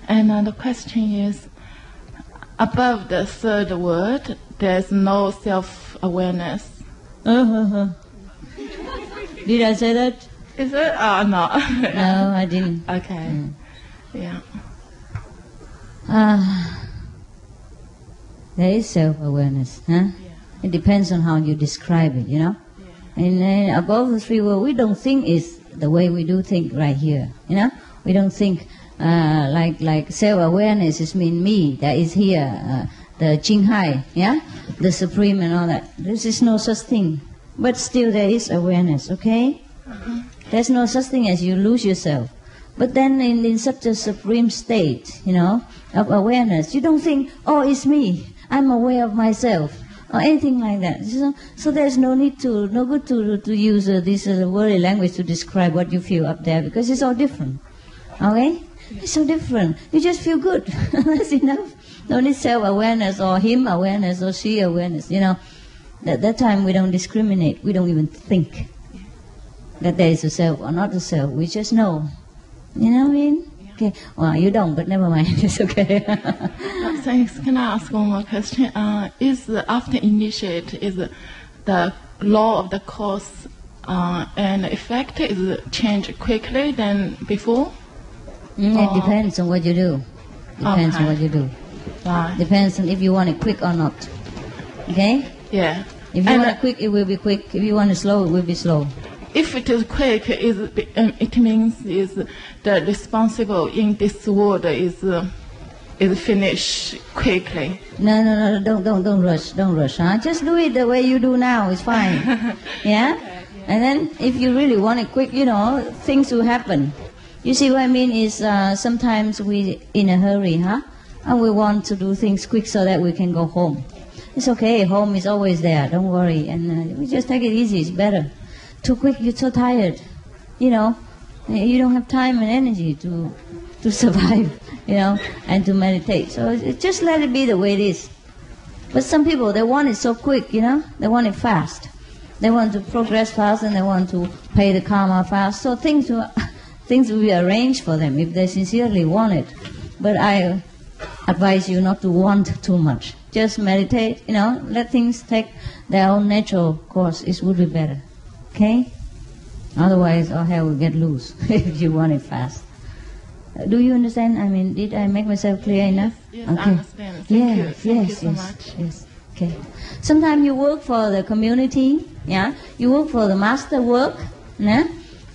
And the question is, above the third word, there's no self-awareness. Did I say that? Is it? Oh, no. No, I didn't. Okay. Yeah. There is self-awareness, huh? Yeah. It depends on how you describe it, you know? Yeah. And above the three words, we don't think it's the way we do think right here, you know? We don't think like self-awareness is mean me, that is here, the CHINGHAI, yeah? The Supreme and all that. This is no such thing. But still there is awareness, okay? Mm-hmm. There's no such thing as you lose yourself. But then in such a supreme state, you know, of awareness, you don't think, oh, it's me, I'm aware of myself, or anything like that. So there's no need to, no good to use this worldly language to describe what you feel up there, because it's all different. Okay? It's so different. You just feel good. That's enough. No need self-awareness or him awareness or she awareness. You know, at that time we don't discriminate. We don't even think that there is a self or not a self. We just know. You know what I mean? Yeah. Okay. Well, you don't, but never mind. It's okay. Thanks. Can I ask one more question? Is after initiate, is the law of the cause and effect is changed quickly than before? It depends on what you do. Depends on what you do. Right. Depends on if you want it quick or not. Okay? Yeah. If you want it quick, it will be quick. If you want it slow, it will be slow. If it is quick, it means is the responsible in this world is finished quickly. No, don't rush, huh? Just do it the way you do now. It's fine. Yeah? Okay, yeah. And then if you really want it quick, you know, things will happen. You see what I mean is sometimes we in a hurry, huh? And we want to do things quick so that we can go home. It's okay, home is always there, don't worry. And we just take it easy, it's better. Too quick, you're so tired. You know, you don't have time and energy to survive, you know, and to meditate. So just let it be the way it is. But some people, they want it so quick, you know, they want it fast. They want to progress fast and they want to pay the karma fast. So things will be arranged for them if they sincerely want it. But I advise you not to want too much. Just meditate, you know, let things take their own natural course. It would be better. Okay? Otherwise, all hell will get loose if you want it fast. Do you understand? I mean, did I make myself clear enough? Yes, okay. I understand. Thank you. Thank you so much. Yes. Okay. Sometimes you work for the community, yeah? You work for the master work, yeah?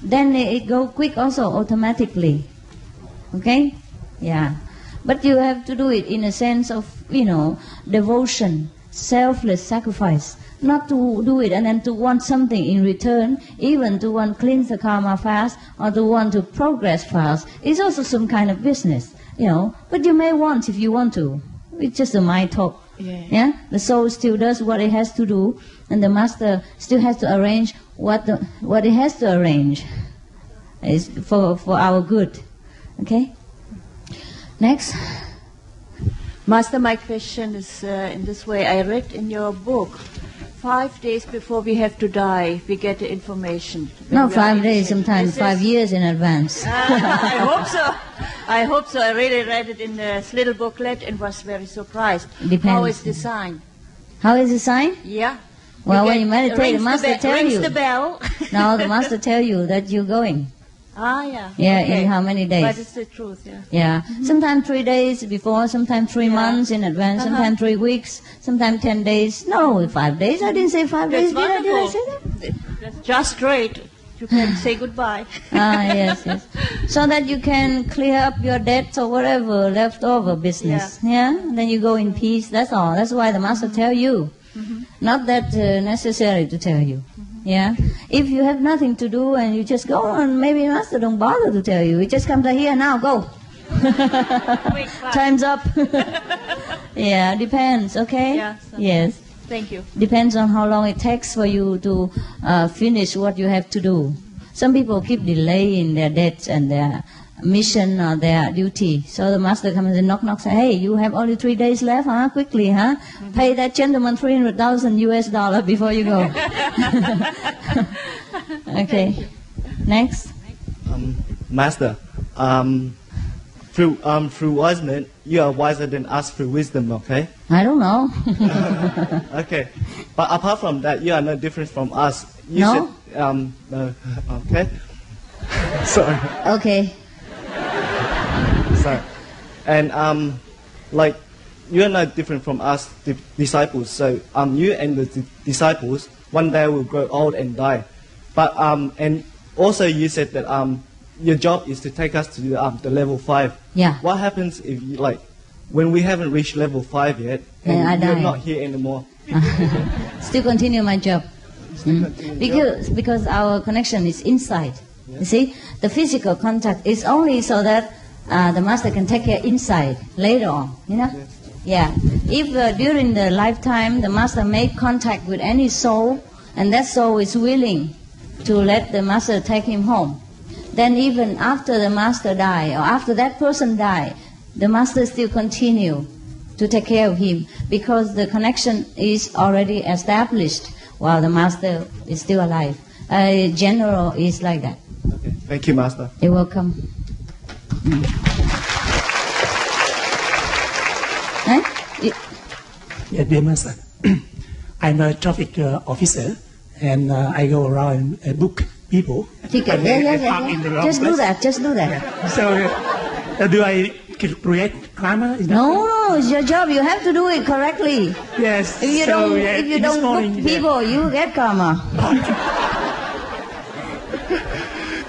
Then it go quick also automatically. Okay? Yeah. But you have to do it in a sense of, you know, devotion, selfless sacrifice. Not to do it and then to want something in return, even to want to cleanse the karma fast or to want to progress fast. It's also some kind of business, you know. But you may want if you want to. It's just a mind talk. Yeah? The soul still does what it has to do, and the master still has to arrange what it has to arrange. It's for our good. Okay? Next. Master, my question is in this way. I read in your book, 5 days before we have to die, we get the information. No, 5 days, sometimes 5 years in advance. I hope so. I hope so. I really read it in this little booklet and was very surprised. Depends. How is the sign? How is the sign? Yeah. Well, when you meditate, the master tell you. Rings the bell. No, the master tell you that you're going. Ah, yeah. Yeah, okay. in how many days? But it's the truth, yeah. Yeah. Mm-hmm. Sometimes 3 days before, sometimes 3 months in advance, sometimes 3 weeks, sometimes 10 days. No, 5 days. I didn't say 5 days. Did I say that? That's just great. You can say goodbye. Yes. So that you can clear up your debts or whatever leftover business. Yeah. Then you go in peace. That's all. That's why the master tell you. Not that necessary to tell you. Yeah. If you have nothing to do and you just go on, maybe master don't bother to tell you. It just comes like here now, go. Time's up. Yeah, depends. Okay. Yeah, yes. Thank you. Depends on how long it takes for you to finish what you have to do. Some people keep delaying their debts and their mission or their duty. So the master comes and knock, say, hey, you have only 3 days left, huh? Quickly, huh? Pay that gentleman $300,000 before you go. Okay. Next. Master, through wisdom, you are wiser than us through wisdom, okay? I don't know. Okay. But apart from that, you are no different from us. You No? should, okay? Sorry. Okay. Sorry. And, like, you are not different from us, the disciples. So, you and the disciples, one day will grow old and die. But, and also you said that, your job is to take us to the level 5. Yeah. What happens if you, like, when we haven't reached level 5 yet, Then I and you're die. not here anymore? Still continue my job. Because our connection is inside. You see, the physical contact is only so that the master can take care inside later on. You know? Yeah. If during the lifetime the master made contact with any soul, and that soul is willing to let the master take him home, then even after the master die or after that person die, the master still continue to take care of him because the connection is already established while the master is still alive. General is like that. Okay. Thank you, Master. You're welcome. Yeah, dear Master, I'm a traffic officer, and I go around and book people. Ticket. And they park in the wrong Just do place. that. Just do that. Yeah. So, do I create karma? Is that No, it's your job. You have to do it correctly. Yes. If you so, don't, yeah, if you this don't morning, book people, you get karma.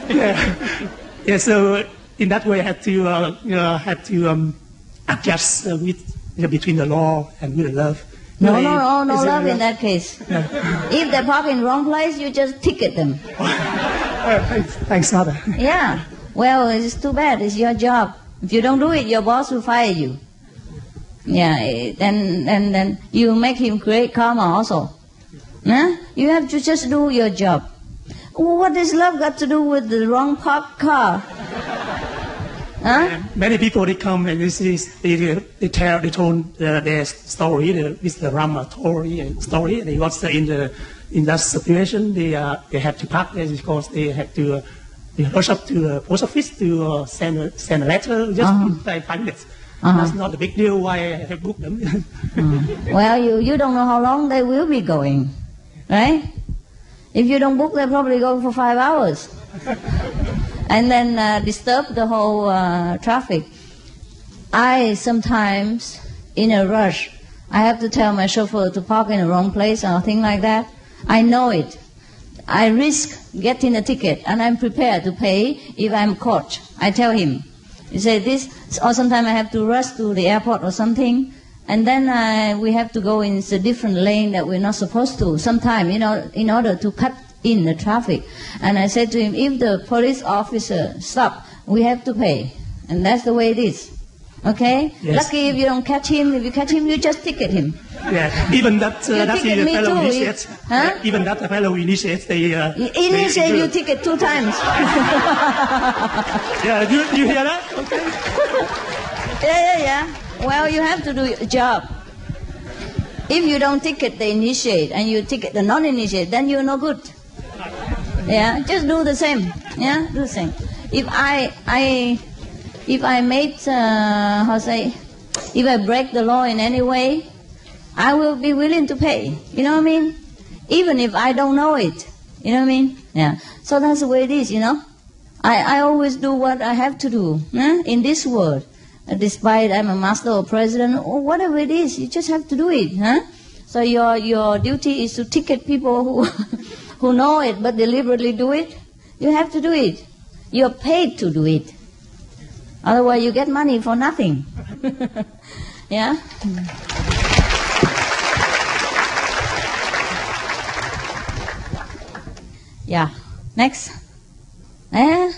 Yeah. So in that way, I have to adjust between the law and with the love. No Is love it, in that case. If they park in wrong place, you just ticket them. Thanks, Mother. Yeah. Well, it's too bad. It's your job. If you don't do it, your boss will fire you. Yeah. Then you make him create karma also. Huh? You have to just do your job. What does love got to do with the wrong parked car? Huh? Many people they come and they told their story, with the Rama story. They was in that situation. They have to park there because they have to rush up to the post office to send a letter just in 5 minutes. That's not a big deal. Why I have booked them? Well, you don't know how long they will be going, right? If you don't book, they're probably going for 5 hours. And then disturb the whole traffic. I sometimes, in a rush, I have to tell my chauffeur to park in the wrong place or thing like that. I know it. I risk getting a ticket, and I'm prepared to pay if I'm caught. I tell him. You say this, or sometimes I have to rush to the airport or something, and then we have to go in a different lane that we're not supposed to. Sometimes, in order to cut in the traffic. And I said to him, if the police officer stop, we have to pay. And that's the way it is. Okay? Yes. Lucky if you don't catch him. If you catch him, you just ticket him. Yeah, even that's the ticket me fellow too. initiates. Huh? Even that fellow initiates. They Initiate you ticket 2 times. Yeah, you hear that? Okay. Yeah. Well, you have to do your job. If you don't ticket the initiate and you ticket the non-initiate, then you're no good. Yeah, just do the same. Yeah, do the same. If I made if I break the law in any way, I will be willing to pay. You know what I mean? Even if I don't know it. You know what I mean? Yeah. So that's the way it is. I always do what I have to do in this world. Despite I'm a master or president or whatever it is, you just have to do it. So your duty is to ticket people who know it but deliberately do it. You have to do it. You're paid to do it. Otherwise, you get money for nothing. Yeah? Yeah. Next. Thank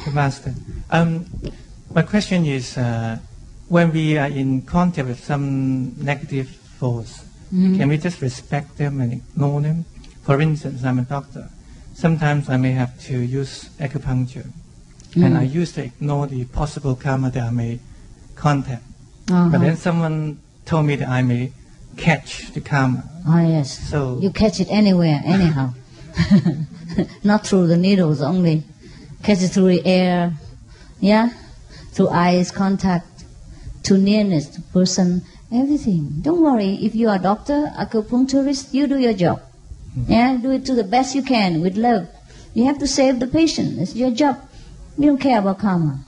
you, Master. My question is, when we are in contact with some negative force, can we just respect them and ignore them? For instance, I'm a doctor. Sometimes I may have to use acupuncture, and I used to ignore the possible karma that I may contact. But then someone told me that I may catch the karma. Oh, yes. So you catch it anywhere, anyhow. Not through the needles only. Catch it through the air, Yeah? Through eyes contact, to nearness to person, everything. Don't worry, if you are a doctor, acupuncturist, you do your job. Yeah, do it to the best you can with love. You have to save the patient. It's your job. You don't care about karma.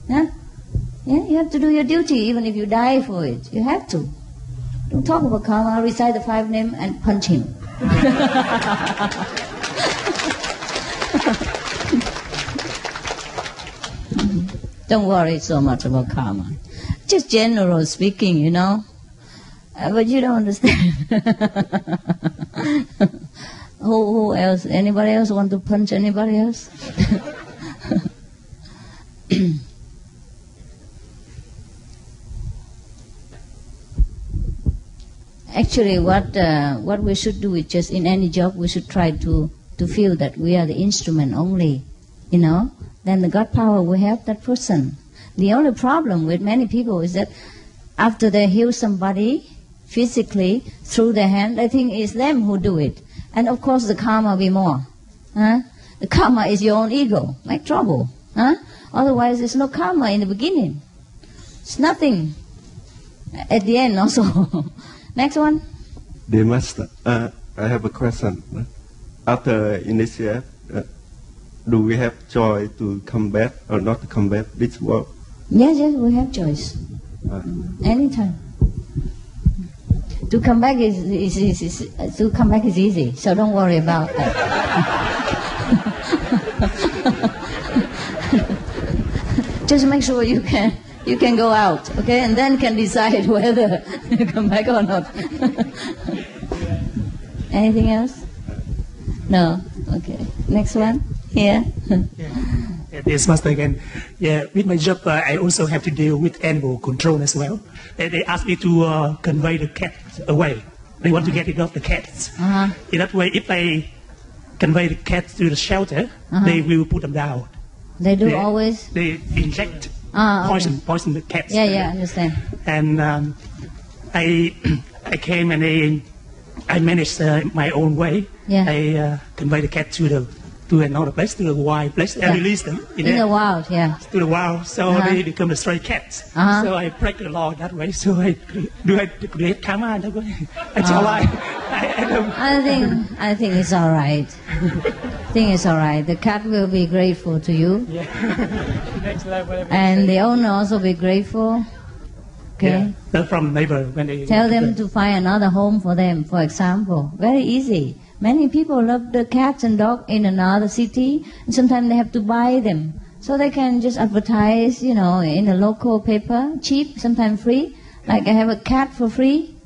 Yeah? Yeah, you have to do your duty even if you die for it. You have to. Don't talk about karma, recite the 5 names and punch him. Don't worry so much about karma. Just general speaking, you know. But you don't understand. Who else? Anybody else want to punch anybody else? Actually, what we should do is just in any job we should try to feel that we are the instrument only, you know. Then the God power will help that person. The only problem with many people is that after they heal somebody physically through their hand, they think it's them who do it. And of course the karma will be more. Huh? The karma is your own ego, like trouble. Huh? Otherwise there's no karma in the beginning. It's nothing at the end also. Next one. Dear Master, I have a question. After initiate, do we have choice to come back or not to come back this world? Yes, we have choice. Anytime. To come back is easy, so don't worry about that. Just make sure you can go out, okay, and then can decide whether you come back or not. Anything else? No. Okay. Next one. Here. Yes, Master again. Yeah, with my job, I also have to deal with animal control as well. They ask me to convey the cat away. They want to get rid of the cats. In that way, if I convey the cats to the shelter, they will put them down. They do always? They inject poison the cats. Yeah, I understand. And I came and I managed my own way. Yeah. I convey the cat to another place, to the wild place, and release them in the wild, yeah. To the wild, so they become the stray cats. So I break the law that way. So I create karma that way. That's all I think it's all right. I think it's all right. The cat will be grateful to you. Yeah. And the owner also be grateful. Okay. Yeah. From neighbor when they tell them to find another home for them. For example, very easy. Many people love the cats and dogs in another city, and sometimes they have to buy them. So they can just advertise, you know, in a local paper, cheap, sometimes free. Like I have a cat for free,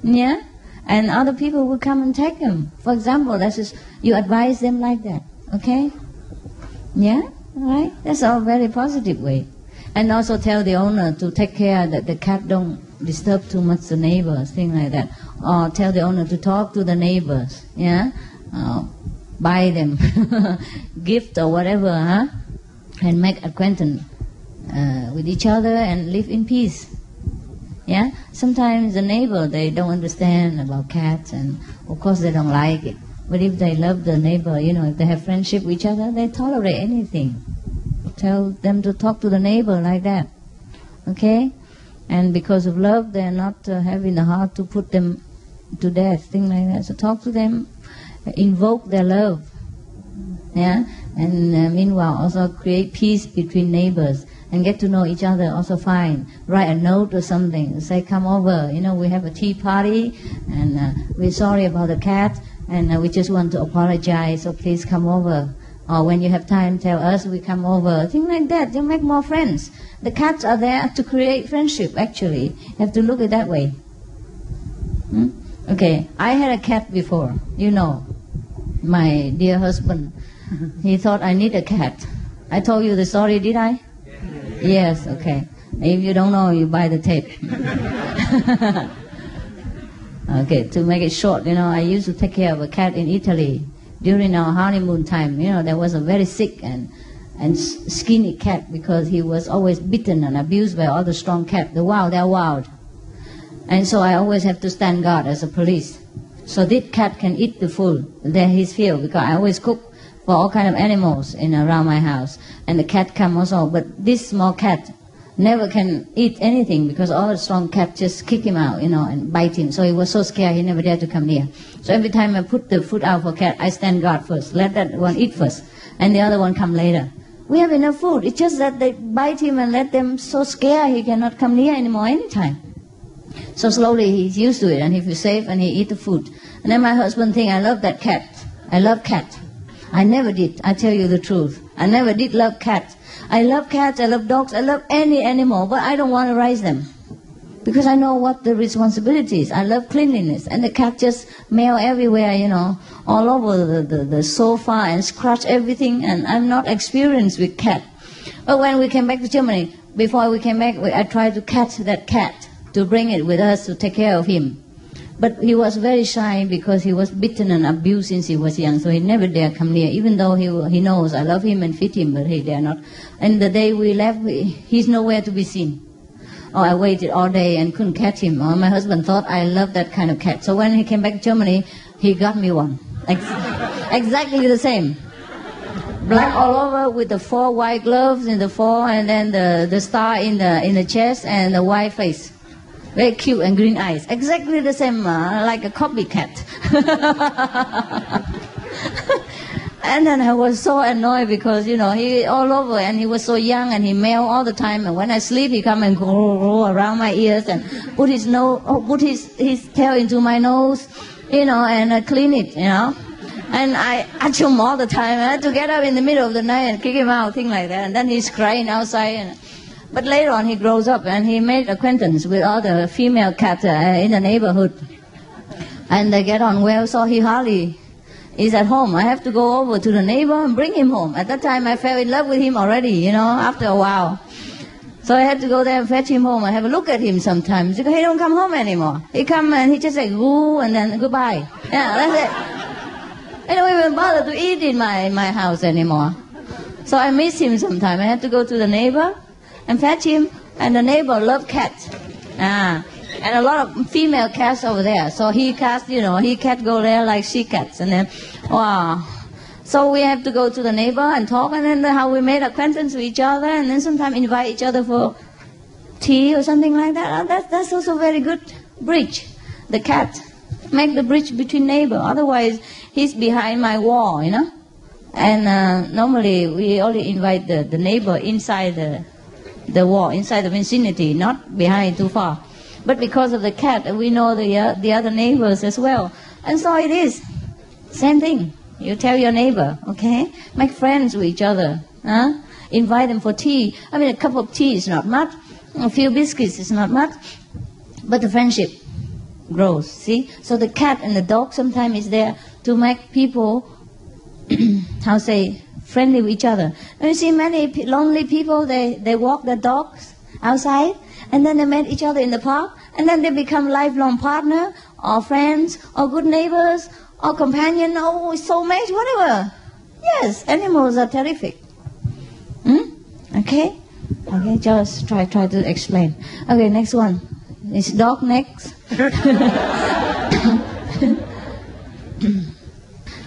yeah? And other people will come and take them. For example, that's just, you advise them like that, okay? Yeah, right? That's a very positive way. And also tell the owner to take care that the cat don't disturb too much the neighbors, things like that. Or tell the owner to talk to the neighbors, yeah? Buy them gift or whatever, huh? And make acquaintance with each other and live in peace. Yeah? Sometimes the neighbor, they don't understand about cats, and of course they don't like it. But if they love the neighbor, you know, if they have friendship with each other, they tolerate anything. Tell them to talk to the neighbor like that. Okay? And because of love, they're not having the heart to put them to death, things like that. So talk to them, invoke their love. Yeah? And meanwhile also create peace between neighbors and get to know each other also fine. Write a note or something, say come over, you know, we have a tea party and we're sorry about the cat and we just want to apologize, so please come over. Or when you have time, tell us, we come over. Things like that, you make more friends. The cats are there to create friendship, actually. You have to look at it that way. Okay, I had a cat before, you know, my dear husband. He thought I need a cat. I told you the story, did I? Yes, okay. If you don't know, you buy the tape. Okay, to make it short, you know, I used to take care of a cat in Italy. During our honeymoon time, you know, there was a very sick and skinny cat because he was always bitten and abused by all the strong cats. They're wild. And so I always have to stand guard as a police. So this cat can eat the food, then his field, because I always cook for all kind of animals around my house. And the cat come also, but this small cat never can eat anything because all the strong cats just kick him out, and bite him. So he was so scared he never dared to come near. So every time I put the food out for cat, I stand guard first, let that one eat first, and the other one come later. We have enough food. It's just that they bite him and let them so scared he cannot come near anymore anytime. So slowly he's used to it, and he feels safe, and he eat the food. And then my husband think I love that cat. I love cat. I never did. I tell you the truth. I never did love cats. I love cats, I love dogs, I love any animal, but I don't want to raise them. Because I know what the responsibility is. I love cleanliness. And the cat just meow everywhere, all over the sofa and scratch everything. And I'm not experienced with cat. But when we came back to Germany, before we came back, I tried to catch that cat to bring it with us to take care of him. But he was very shy because he was beaten and abused since he was young, so he never dare come near, even though he knows I love him and feed him, but he dare not. And the day we left, he's nowhere to be seen. Oh, I waited all day and couldn't catch him. Oh, my husband thought I loved that kind of cat. So when he came back to Germany, he got me one. Exactly the same. Black all over with the 4 white gloves in the fore, and then the star in the chest and the white face. Very cute and green eyes. Exactly the same, like a copycat. And then I was so annoyed because, he all over, and he was so young, and he meow all the time. And when I sleep, he come and go around my ears and put his tail into my nose, and clean it, And I touch him all the time. I had to get up in the middle of the night and kick him out, things like that. And then he's crying outside. But later on, he grows up, and he made acquaintance with all the female cats in the neighborhood. And they get on well, so he hardly is at home. I have to go over to the neighbor and bring him home. At that time, I fell in love with him already, after a while. So I had to go there and fetch him home. I have a look at him sometimes because he don't come home anymore. He come and he just say, "Goo," and then goodbye. Yeah, that's it. I don't even bother to eat in my house anymore. So I miss him sometimes. I had to go to the neighbor and fetch him, and the neighbor loved cats. And a lot of female cats over there. So he cat go there like she cats. And then, wow. So we have to go to the neighbor and talk, and then how we made acquaintance with each other, and then sometimes invite each other for tea or something like that. That's also very good bridge. The cat make the bridge between neighbor. Otherwise, he's behind my wall, And normally we only invite the neighbor inside the wall, inside the vicinity, not behind too far. But because of the cat, we know the other neighbors as well. And so it is. Same thing. You tell your neighbor, okay? Make friends with each other. Invite them for tea. I mean, a cup of tea is not much. A few biscuits is not much. But the friendship grows, see? So the cat and the dog sometimes is there to make people, friendly with each other. And you see many lonely people, they walk their dogs outside, and then they meet each other in the park, and then they become lifelong partner, or friends, or good neighbors, or companion, or soulmate, whatever. Yes, animals are terrific. Okay? Okay, just try to explain. Okay, next one. Is dog next?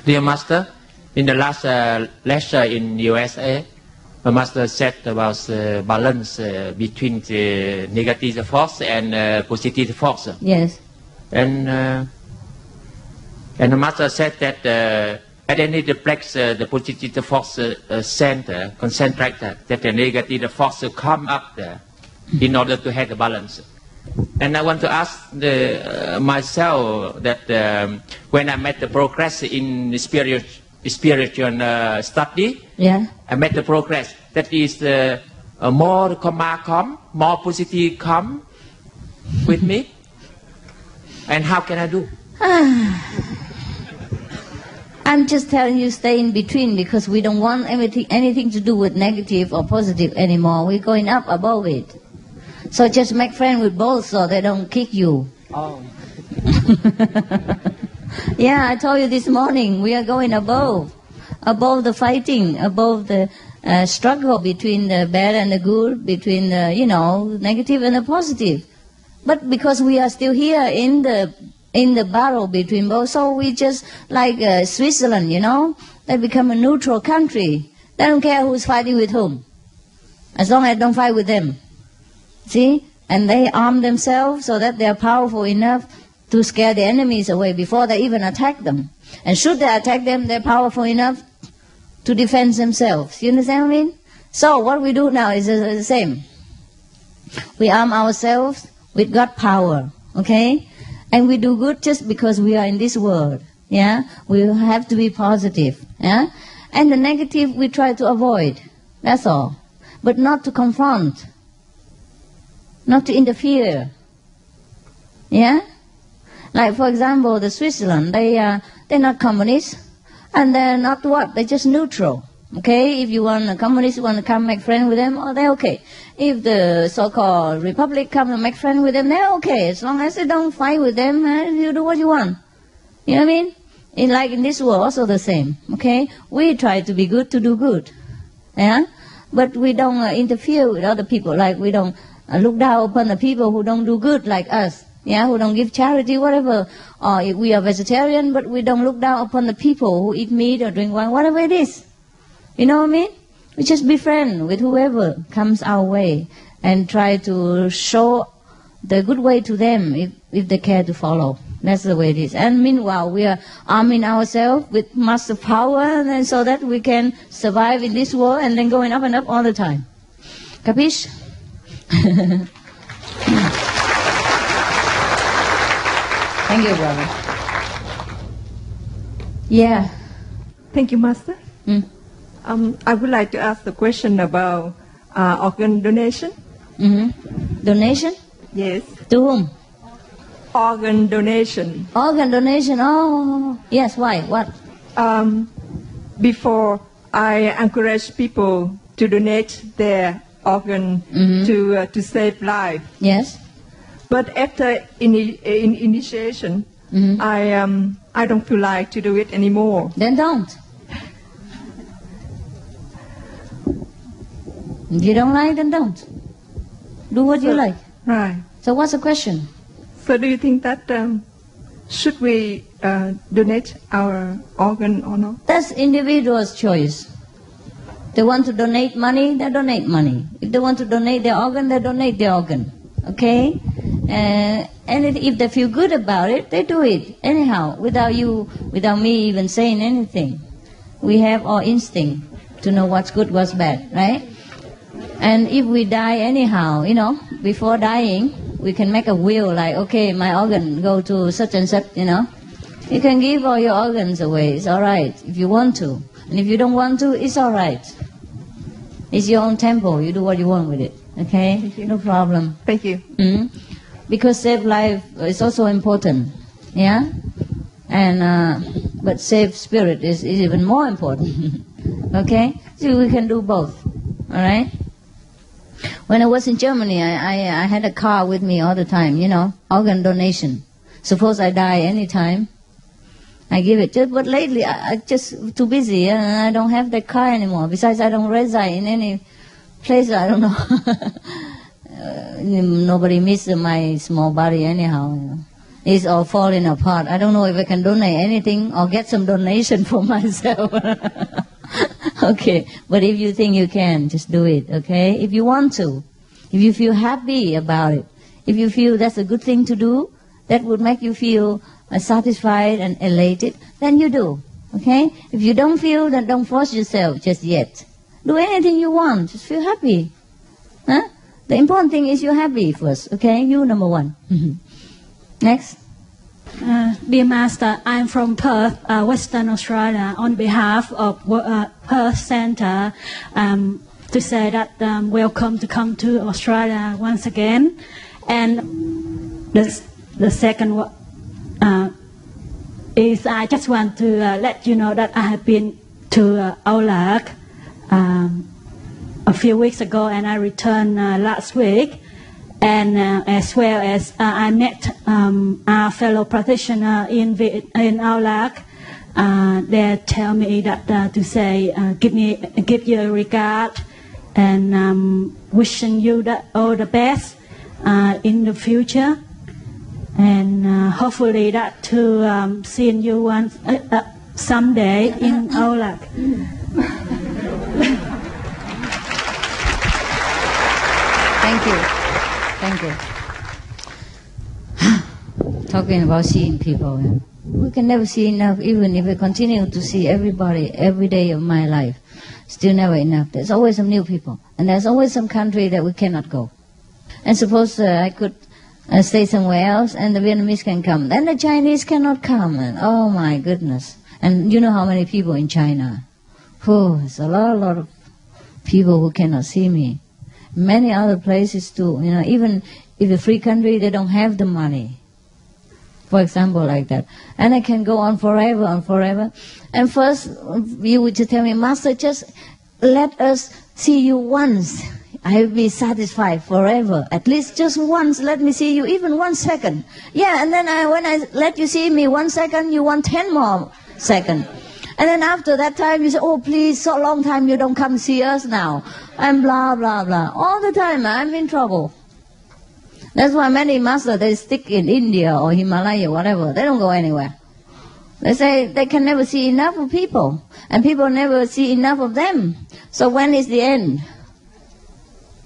Dear Master, in the last lecture in USA, the Master said about the balance between the negative force and positive force. Yes. And the Master said that at any place the positive force center, concentrate, that the negative force come up there in order to have the balance. And I want to ask myself that when I made the progress in spiritual study, yeah, I made the progress. That is more karma come, more positive come with me. And how can I do? I'm just telling you, stay in between, because we don't want anything to do with negative or positive anymore. We're going up above it. So just make friends with both so they don't kick you. Oh. Yeah, I told you this morning, we are going above the fighting, above the struggle between the bad and the good, between the, negative and the positive. But because we are still here in the battle between both, so we just like Switzerland, they become a neutral country. They don't care who's fighting with whom, as long as they don't fight with them. See? And they arm themselves so that they are powerful enough to scare the enemies away before they even attack them. And should they attack them, they're powerful enough to defend themselves. You understand what I mean? So what we do now is the same. We arm ourselves with God power, okay? And we do good just because we are in this world, yeah? We have to be positive, yeah? And the negative we try to avoid, that's all. But not to confront, not to interfere, yeah? Like, for example, the Switzerland, they're not communists, and they're not what? They're just neutral. Okay, if you want a communist, you want to come make friends with them, oh, they're okay. If the so-called republic come and make friends with them, they're okay. As long as they don't fight with them, you do what you want. You know what I mean? Like in this world, also the same. Okay, we try to be good to do good, yeah. But we don't interfere with other people. Like we don't look down upon the people who don't do good like us. Yeah, who don't give charity, whatever. Or if we are vegetarian, but we don't look down upon the people who eat meat or drink wine, whatever it is. You know what I mean? We just be friends with whoever comes our way and try to show the good way to them if they care to follow. That's the way it is. And meanwhile, we are arming ourselves with massive power and so that we can survive in this world and then going up and up all the time. Capiche? Thank you, brother. Yeah. Thank you, Master. I would like to ask the question about organ donation. Donation? Yes. To whom? Organ donation. Organ donation, oh, yes, why? What? Before, I encourage people to donate their organ to save life. Yes. But after initiation, I don't feel like to do it anymore. Then don't. If you don't like, then don't. Do what you like. Right. So what's the question? So do you think that should we donate our organ or not? That's individual's choice. They want to donate money, they donate money. If they want to donate their organ, they donate their organ. Okay? And if they feel good about it, they do it. Anyhow, without me even saying anything. We have our instinct to know what's good, what's bad, right? And if we die anyhow, you know, before dying, we can make a will like, okay, my organ go to such and such, you know. You can give all your organs away, it's all right, if you want to. And if you don't want to, it's all right. It's your own temple, you do what you want with it, okay? Thank you. No problem. Thank you. Because save life is also important, yeah? And, but save spirit is even more important, okay? So we can do both, all right? When I was in Germany, I had a car with me all the time, you know, organ donation. Suppose I die anytime, I give it. But lately, I just too busy, and I don't have that car anymore. Besides, I don't reside in any place, I don't know. Nobody misses my small body anyhow. You know. It's all falling apart. I don't know if I can donate anything or get some donation for myself. Okay, but if you think you can, just do it, okay? If you want to, if you feel happy about it, if you feel that's a good thing to do, that would make you feel satisfied and elated, then you do, okay? If you don't feel, then don't force yourself just yet. Do anything you want, just feel happy. Huh? The important thing is you're happy first, okay? You number one. Next. Dear Master, I'm from Perth, Western Australia. On behalf of Perth Centre, to say that welcome to come to Australia once again. And the second is I just want to let you know that I have been to Aulak a few weeks ago, and I returned last week. And as well as I met our fellow practitioner in Aulak. They tell me that to say give you a regard and wishing you all the best in the future, and hopefully that to seeing you once someday in our life. Thank you. Thank you. Talking about seeing people, we can never see enough, even if we continue to see everybody every day of my life. Still never enough. There's always some new people, and there's always some country that we cannot go. And suppose I could stay somewhere else, and the Vietnamese can come. Then the Chinese cannot come, and oh my goodness. And you know how many people in China? Oh, it's a lot of people who cannot see me. Many other places too. You know, even if a free country, they don't have the money. For example, like that. And I can go on forever and forever. And first, you would just tell me, Master, just let us see you once. I will be satisfied forever. At least just once, let me see you, even 1 second. Yeah, and then when I let you see me 1 second, you want 10 more seconds. And then after that time, you say, oh, please, so long time you don't come see us now. And blah, blah, blah. All the time, I'm in trouble. That's why many masters, they stick in India or Himalaya, whatever. They don't go anywhere. They say they can never see enough of people. And people never see enough of them. So when is the end?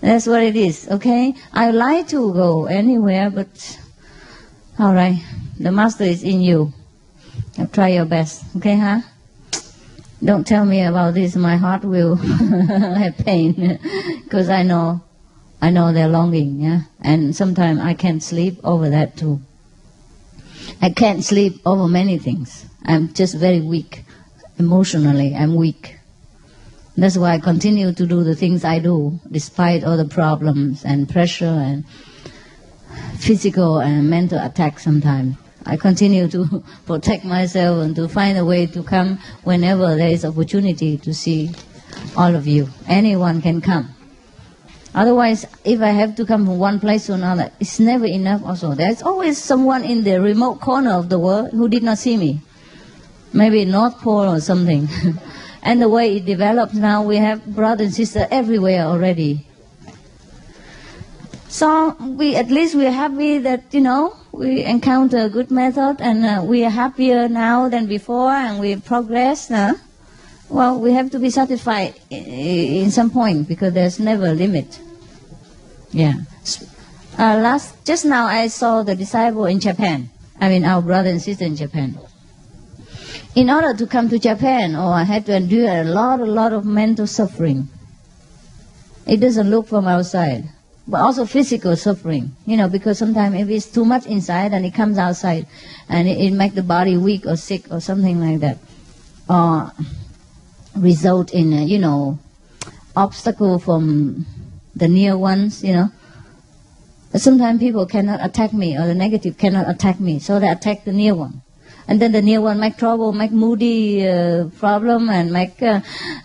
That's what it is, okay? I like to go anywhere, but all right. The master is in you. Try your best, okay, huh? Don't tell me about this. My heart will have pain because I know their longing, yeah. And sometimes I can't sleep over that too. I can't sleep over many things. I'm just very weak. Emotionally, I'm weak. That's why I continue to do the things I do, despite all the problems and pressure and physical and mental attacks sometimes. I continue to protect myself and to find a way to come whenever there is opportunity to see all of you. Anyone can come. Otherwise, if I have to come from one place to another, it's never enough also. There's always someone in the remote corner of the world who did not see me. Maybe North Pole or something. And the way it develops now, we have brothers and sisters everywhere already. So at least we're happy that, you know, we encounter a good method and we are happier now than before and we progress. Well, we have to be satisfied in some point because there's never a limit. Yeah. Just now I saw the disciple in Japan. I mean our brother and sister in Japan. In order to come to Japan, I had to endure a lot of mental suffering. It doesn't look from outside. But also physical suffering, you know, because sometimes if it's too much inside and it comes outside and it makes the body weak or sick or something like that. Or result in, you know, obstacle from the near ones, you know. But sometimes people cannot attack me or the negative cannot attack me, so they attack the near one. And then the near one make trouble, make moody problem and make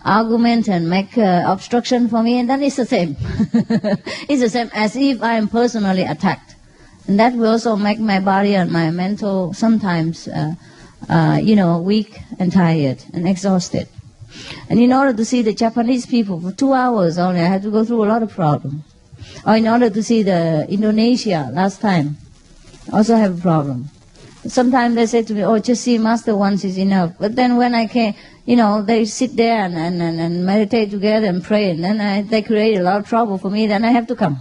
argument and make obstruction for me, and then it's the same. It's the same as if I am personally attacked. And that will also make my body and my mental sometimes, you know, weak and tired and exhausted. And in order to see the Japanese people for 2 hours only, I had to go through a lot of problems. Or in order to see the Indonesia last time, I also have a problem. Sometimes they say to me, oh, just see Master once is enough. But then when I came, you know, they sit there and meditate together and pray, and then they create a lot of trouble for me, then I have to come.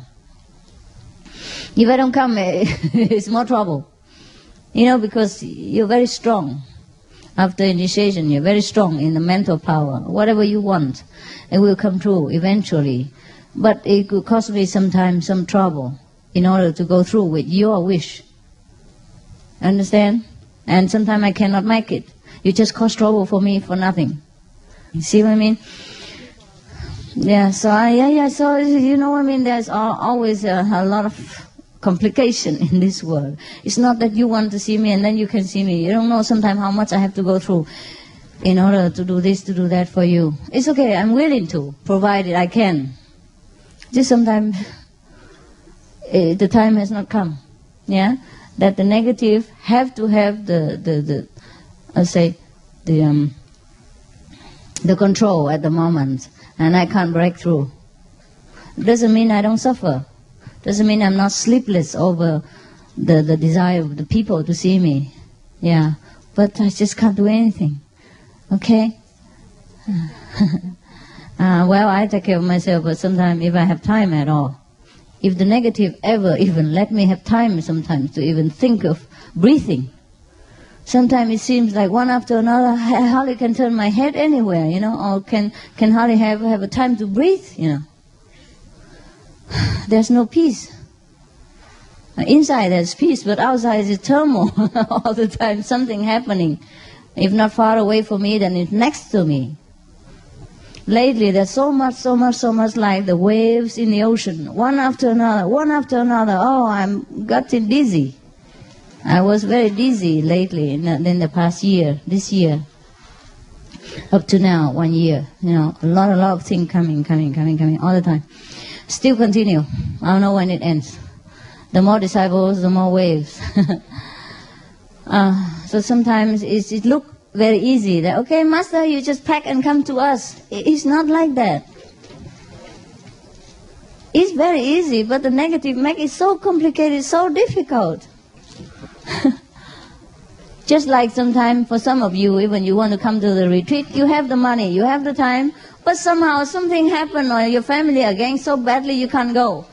If I don't come, it's more trouble. You know, because you're very strong. After initiation, you're very strong in the mental power. Whatever you want, it will come true eventually. But it could cost me sometimes some trouble in order to go through with your wish. Understand? And sometimes I cannot make it. You just cause trouble for me for nothing. You see what I mean? Yeah, so so you know what I mean? There's always a lot of complication in this world. It's not that you want to see me and then you can see me. You don't know sometimes how much I have to go through in order to do this, to do that for you. It's okay, I'm willing to, provided I can. Just sometimes the time has not come. Yeah? That the negative have to have the control at the moment, and I can't break through. Doesn't mean I don't suffer. Doesn't mean I'm not sleepless over the desire of the people to see me. Yeah, but I just can't do anything. Okay? Well, I take care of myself, but sometimes if I have time at all, if the negative ever even let me have time sometimes to even think of breathing, sometimes it seems like one after another, I hardly can turn my head anywhere, you know, or can hardly have a time to breathe, you know. There's no peace. Inside there's peace, but outside is turmoil all the time, something happening. If not far away from me, then it's next to me. Lately, there's so much like the waves in the ocean, one after another. Oh, I'm getting dizzy. I was very dizzy lately in the past year, this year, up to now, 1 year. You know, a lot of things coming all the time. Still continue. I don't know when it ends. The more disciples, the more waves. So sometimes it looks very easy that, okay, Master, you just pack and come to us. It's not like that. It's very easy, but the negative make it so complicated, so difficult. Just like sometimes for some of you, even you want to come to the retreat, you have the money, you have the time, but somehow something happened or your family against so badly you can't go.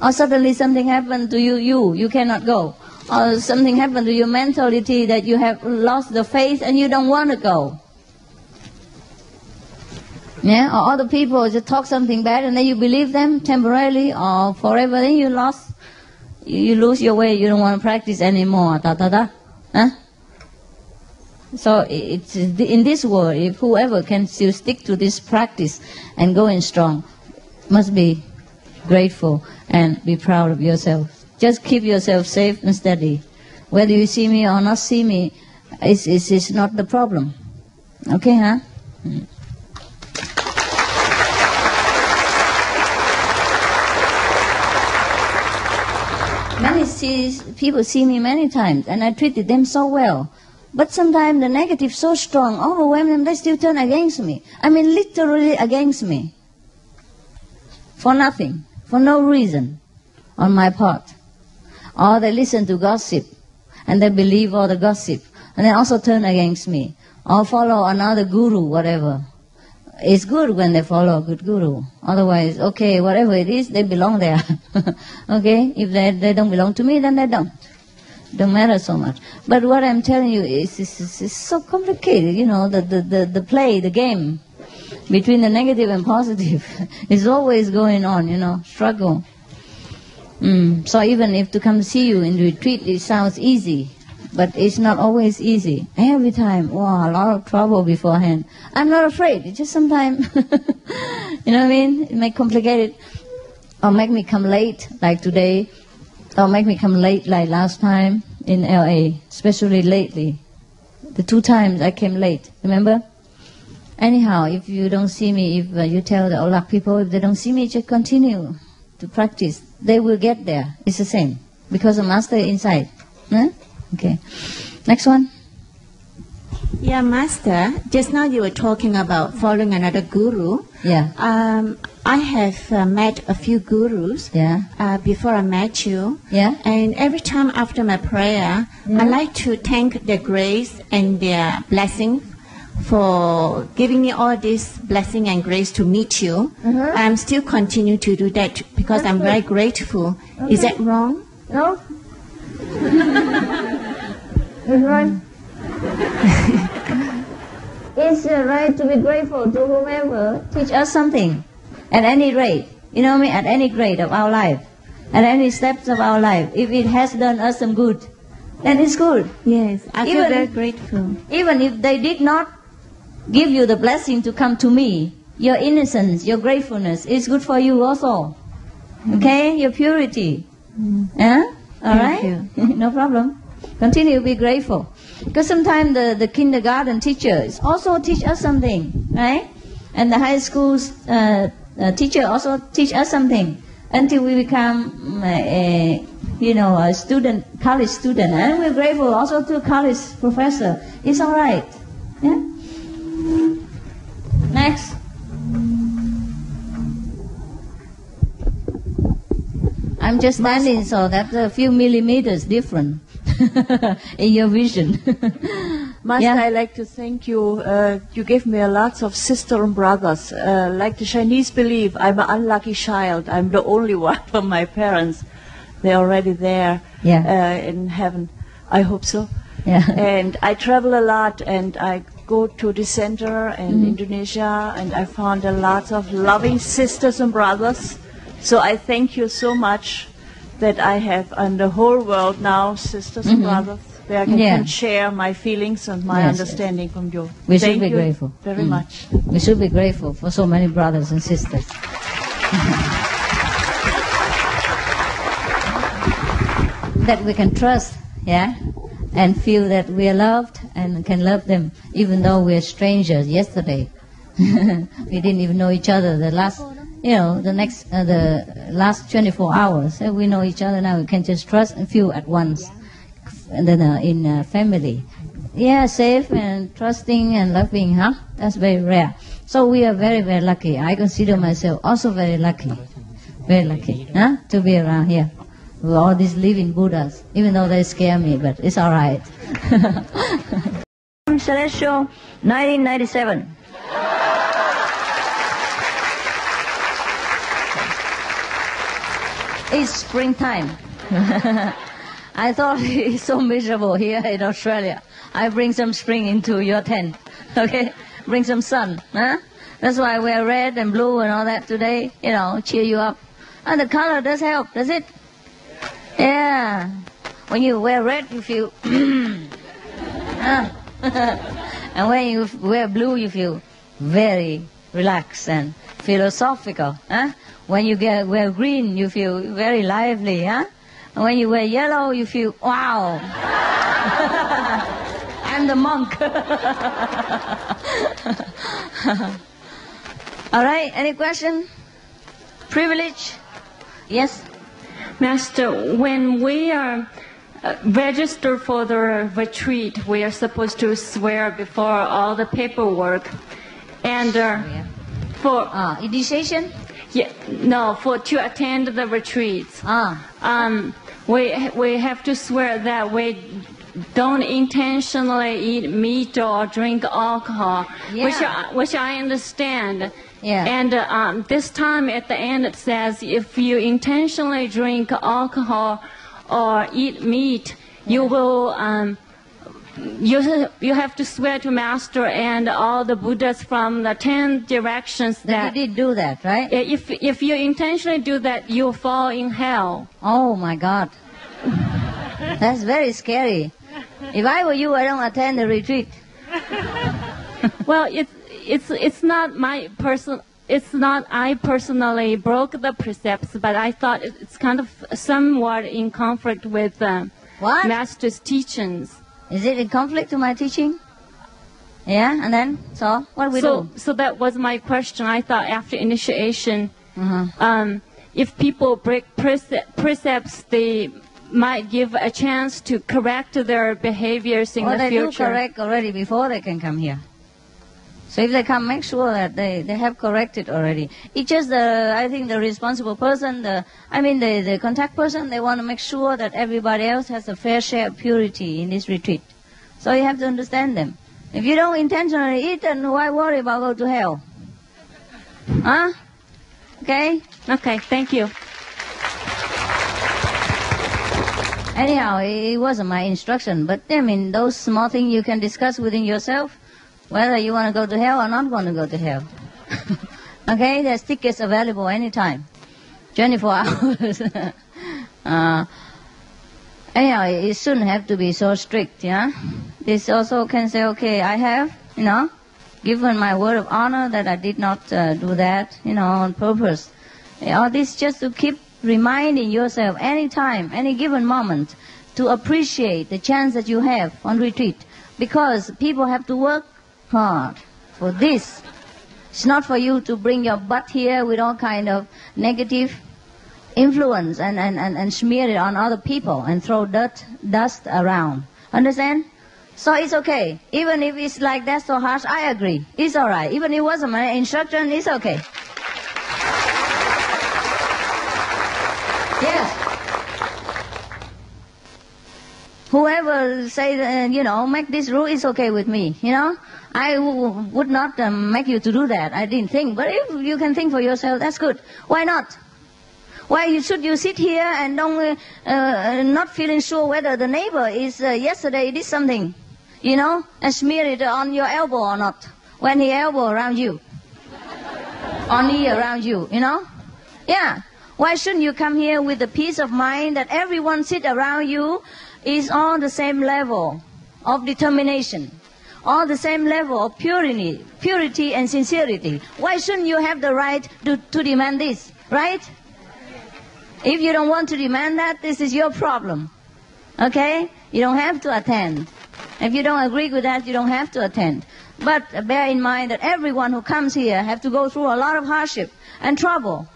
Or suddenly something happened to you cannot go. Or something happened to your mentality that you have lost the faith and you don't want to go. Yeah, or other people just talk something bad and then you believe them temporarily or forever, then you lose your way, you don't want to practice anymore. Huh? So it's in this world, if whoever can still stick to this practice and going strong, must be grateful and be proud of yourself. Just keep yourself safe and steady. Whether you see me or not see me, it's not the problem. Okay, huh? People see me many times, and I treated them so well. But sometimes the negative so strong, overwhelm them, they still turn against me. I mean, literally against me. For nothing, for no reason on my part. Or they listen to gossip, and they believe all the gossip, and they also turn against me. Or follow another guru, whatever. It's good when they follow a good guru. Otherwise, okay, whatever it is, they belong there. Okay? If they don't belong to me, then they don't. Don't matter so much. But what I'm telling you is so complicated, you know, the play, the game between the negative and positive is always going on, you know, struggle. So even if to come see you in retreat, it sounds easy, but it's not always easy. Every time, wow, a lot of trouble beforehand. I'm not afraid. It's just sometimes, you know what I mean? It may complicate it, or make me come late, like today, or make me come late, like last time in LA, especially lately. The 2 times I came late, remember? Anyhow, if you don't see me, if you tell the Olak people, if they don't see me, just continue to practice. They will get there. It's the same. Because the master is inside. Huh? Okay. Next one. Yeah, Master, just now you were talking about following another guru. Yeah. I have met a few gurus before I met you. Yeah. And every time after my prayer, I like to thank their grace and their blessing for giving me all this blessing and grace to meet you. I'm still continue to do that because I'm very grateful. Is that wrong? No. It's right. It's right to be grateful to whomever teach us something. At any rate, you know what I mean? At any grade of our life, at any steps of our life, if it has done us some good, then it's good. Yes, I feel very grateful. Even if they did not give you the blessing to come to me, your innocence, your gratefulness is good for you also. Okay? Your purity. Yeah? All right? No problem. Continue to be grateful. Because sometimes the kindergarten teachers also teach us something, right? And the high school teacher also teach us something until we become a student, college student. And we're grateful also to college professor. It's all right. Yeah? Next. I'm just standing, so that's a few millimeters different in your vision. Master, Yeah. I like to thank you. You gave me lots of sisters and brothers. Like the Chinese believe, I'm an unlucky child. I'm the only one from my parents. They're already there in heaven. I hope so. Yeah. And I travel a lot, and I go to the center in Indonesia, and I found a lot of loving sisters and brothers. So I thank you so much that I have on the whole world now sisters and brothers where I can share my feelings and my understanding from you. We Thank should be you grateful. very much. We should be grateful for so many brothers and sisters. That we can trust, and feel that we are loved and can love them, even though we are strangers yesterday. We didn't even know each other the last, the last 24 hours. We know each other now. We can just trust and feel at once. And then in family, safe and trusting and loving, That's very rare. So we are very, very lucky. I consider myself also very lucky, to be around here with all these living Buddhas, even though they scare me, but it's all right. Celestial, 1997. It's springtime. I thought it's so miserable here in Australia. I bring some spring into your tent, okay? Bring some sun, That's why I wear red and blue and all that today, cheer you up. And the color does help, does it? Yeah. When you wear red, you feel, and when you wear blue, you feel very relaxed and philosophical, When you wear green, you feel very lively, And when you wear yellow, you feel, wow, I'm the monk. All right, any question? Privilege? Yes? Master, when we are registered for the retreat, we are supposed to swear before all the paperwork. And for initiation? To attend the retreats. We have to swear that we don't intentionally eat meat or drink alcohol, which I understand. And this time at the end it says if you intentionally drink alcohol or eat meat, you will you have to swear to Master and all the Buddhas from the 10 directions that you did do that, right? If you intentionally do that, you'll fall in hell. Oh my God, that's very scary. If I were you, I don't attend the retreat. Well, it's not my person. It's not I personally broke the precepts, but I thought it's kind of somewhat in conflict with Master's teachings. Is it in conflict to my teaching? Yeah, and then so what do we do? So that was my question. I thought after initiation, if people break precepts, they might give a chance to correct their behaviors in the future. They do correct already before they can come here. So if they come, make sure that they have corrected already. It's just I think the responsible person, the contact person, they want to make sure that everybody else has a fair share of purity in this retreat. So you have to understand them. If you don't intentionally eat, then why worry about go to hell? Okay? Okay, thank you. Anyhow, it wasn't my instruction, but those small things you can discuss within yourself. Whether you want to go to hell or not going to go to hell. Okay, there's tickets available anytime. 24 hours. Anyhow, it shouldn't have to be so strict, This also can say, okay, I have, given my word of honor that I did not do that, on purpose. All this just to keep reminding yourself anytime, any given moment, to appreciate the chance that you have on retreat. Because people have to work hard for this. It's not for you to bring your butt here with all kind of negative influence and smear it on other people and throw dust around. Understand? So it's okay. Even if it's like that so harsh, I agree. It's all right. Even if it wasn't my instruction, it's okay. Yes. Whoever say, make this rule, it's okay with me, I would not make you to do that. I didn't think. But if you can think for yourself, that's good. Why not? Why should you sit here and not feeling sure whether the neighbor is yesterday did something, and smear it on your elbow or not, when he elbow around you, or knee around you, Yeah. Why shouldn't you come here with the peace of mind that everyone sit around you is on the same level of determination, on the same level of purity and sincerity? Why shouldn't you have the right to demand this, right? If you don't want to demand that, this is your problem, okay? You don't have to attend. If you don't agree with that, you don't have to attend. But bear in mind that everyone who comes here have to go through a lot of hardship and trouble.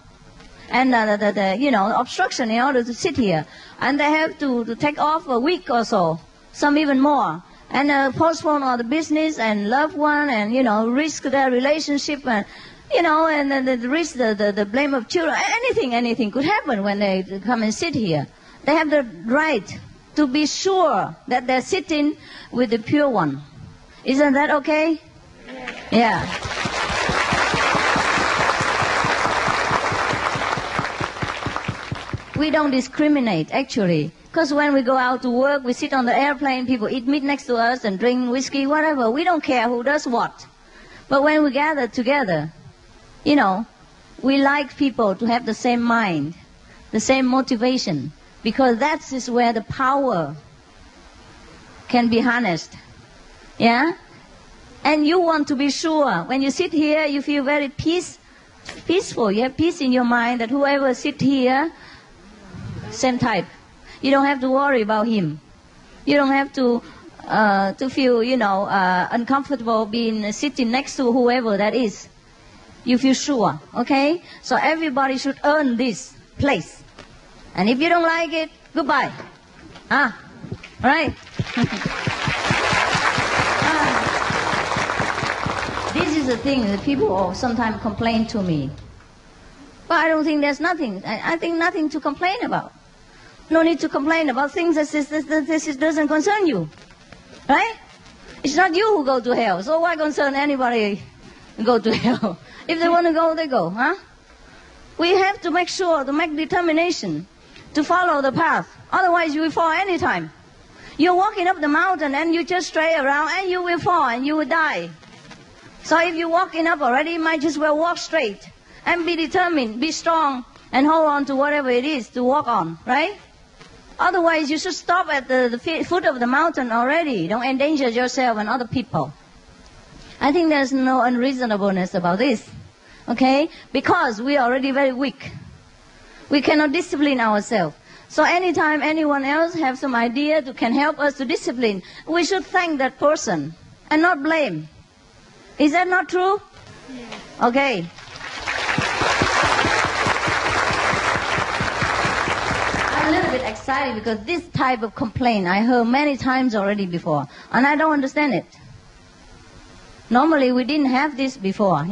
And obstruction in order to sit here. And they have to take off a week or so, some even more. And postpone all the business and loved one and, risk their relationship and, and risk the blame of children. Anything could happen when they come and sit here. They have the right to be sure that they're sitting with the pure one. Isn't that okay? Yeah. We don't discriminate, actually. Because when we go out to work, we sit on the airplane, people eat meat next to us and drink whiskey, whatever. We don't care who does what. But when we gather together, we like people to have the same mind, the same motivation, because that is where the power can be harnessed. Yeah? And you want to be sure, when you sit here, you feel very peaceful. You have peace in your mind that whoever sit here, same type. You don't have to worry about him. You don't have to feel, uncomfortable sitting next to whoever that is. You feel sure, okay? So everybody should earn this place. And if you don't like it, goodbye. Right? This is the thing that people sometimes complain to me. But I don't think there's nothing. I think nothing to complain about. No need to complain about things that this doesn't concern you. Right? It's not you who go to hell. So why concern anybody go to hell? If they want to go, they go. We have to make sure, to make determination, to follow the path. Otherwise you will fall anytime. You're walking up the mountain and you just stray around and you will fall and you will die. So if you're walking up already, you might just well walk straight and be determined, be strong, and hold on to whatever it is to walk on, right? Otherwise, you should stop at the foot of the mountain already. Don't endanger yourself and other people. I think there's no unreasonableness about this, okay? Because we are already very weak. We cannot discipline ourselves. So anytime anyone else has some idea that can help us to discipline, we should thank that person and not blame. Is that not true? Yes. Okay. I'm a little bit excited because this type of complaint I heard many times already before, and I don't understand it. Normally we didn't have this before,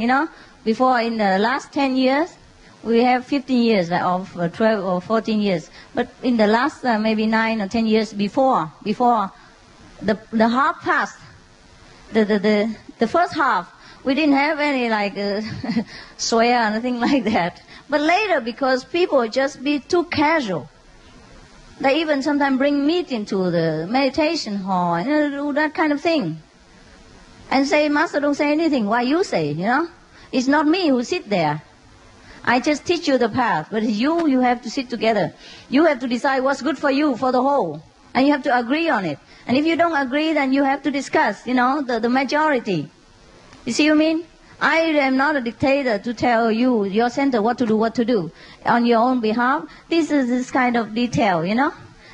Before in the last 10 years, we have 15 years of 12 or 14 years. But in the last maybe 9 or 10 years before the half passed, the first half, we didn't have any swear or anything like that. But later, because people just be too casual, they even sometimes bring meat into the meditation hall and do that kind of thing. And say, Master, don't say anything. Why you say, It's not me who sit there. I just teach you the path. But you have to sit together. You have to decide what's good for you, for the whole. And you have to agree on it. And if you don't agree, then you have to discuss, the majority. You see what I mean? I am not a dictator to tell you, your center, what to do on your own behalf. This is this kind of detail,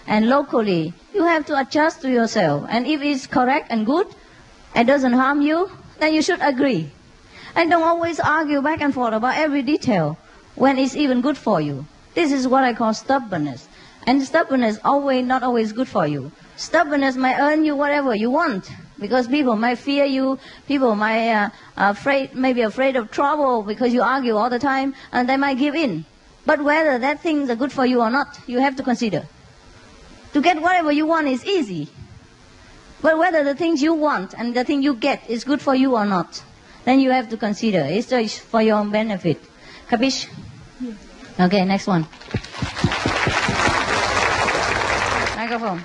And locally, you have to adjust to yourself. And if it's correct and good, and doesn't harm you, then you should agree. And don't always argue back and forth about every detail when it's even good for you. This is what I call stubbornness. And stubbornness not always good for you. Stubbornness might earn you whatever you want, because people might fear you, people might be afraid of trouble because you argue all the time, and they might give in. But whether that things are good for you or not, you have to consider. To get whatever you want is easy. But whether the things you want and the thing you get is good for you or not, then you have to consider. It's just for your own benefit. Capish? Yes. Okay, next one. Microphone.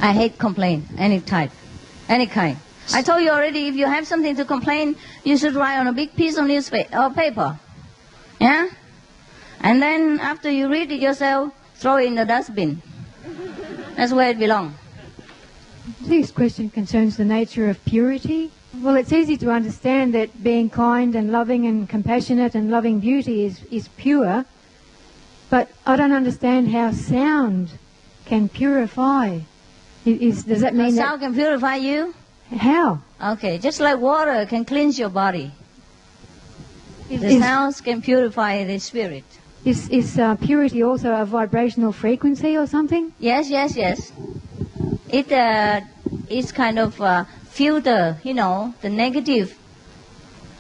I hate complaint, any type, any kind. I told you already, if you have something to complain, you should write on a big piece of newspaper or paper. Yeah? And then after you read it yourself, throw it in the dustbin. That's where it belongs. I think this question concerns the nature of purity. Well, it's easy to understand that being kind and loving and compassionate and loving beauty is pure, but I don't understand how sound can purify. Does that mean that sound can purify you? How? Okay, just like water can cleanse your body. The sounds can purify the spirit. Is purity also a vibrational frequency or something? Yes, yes, yes. It's kind of filter, the negative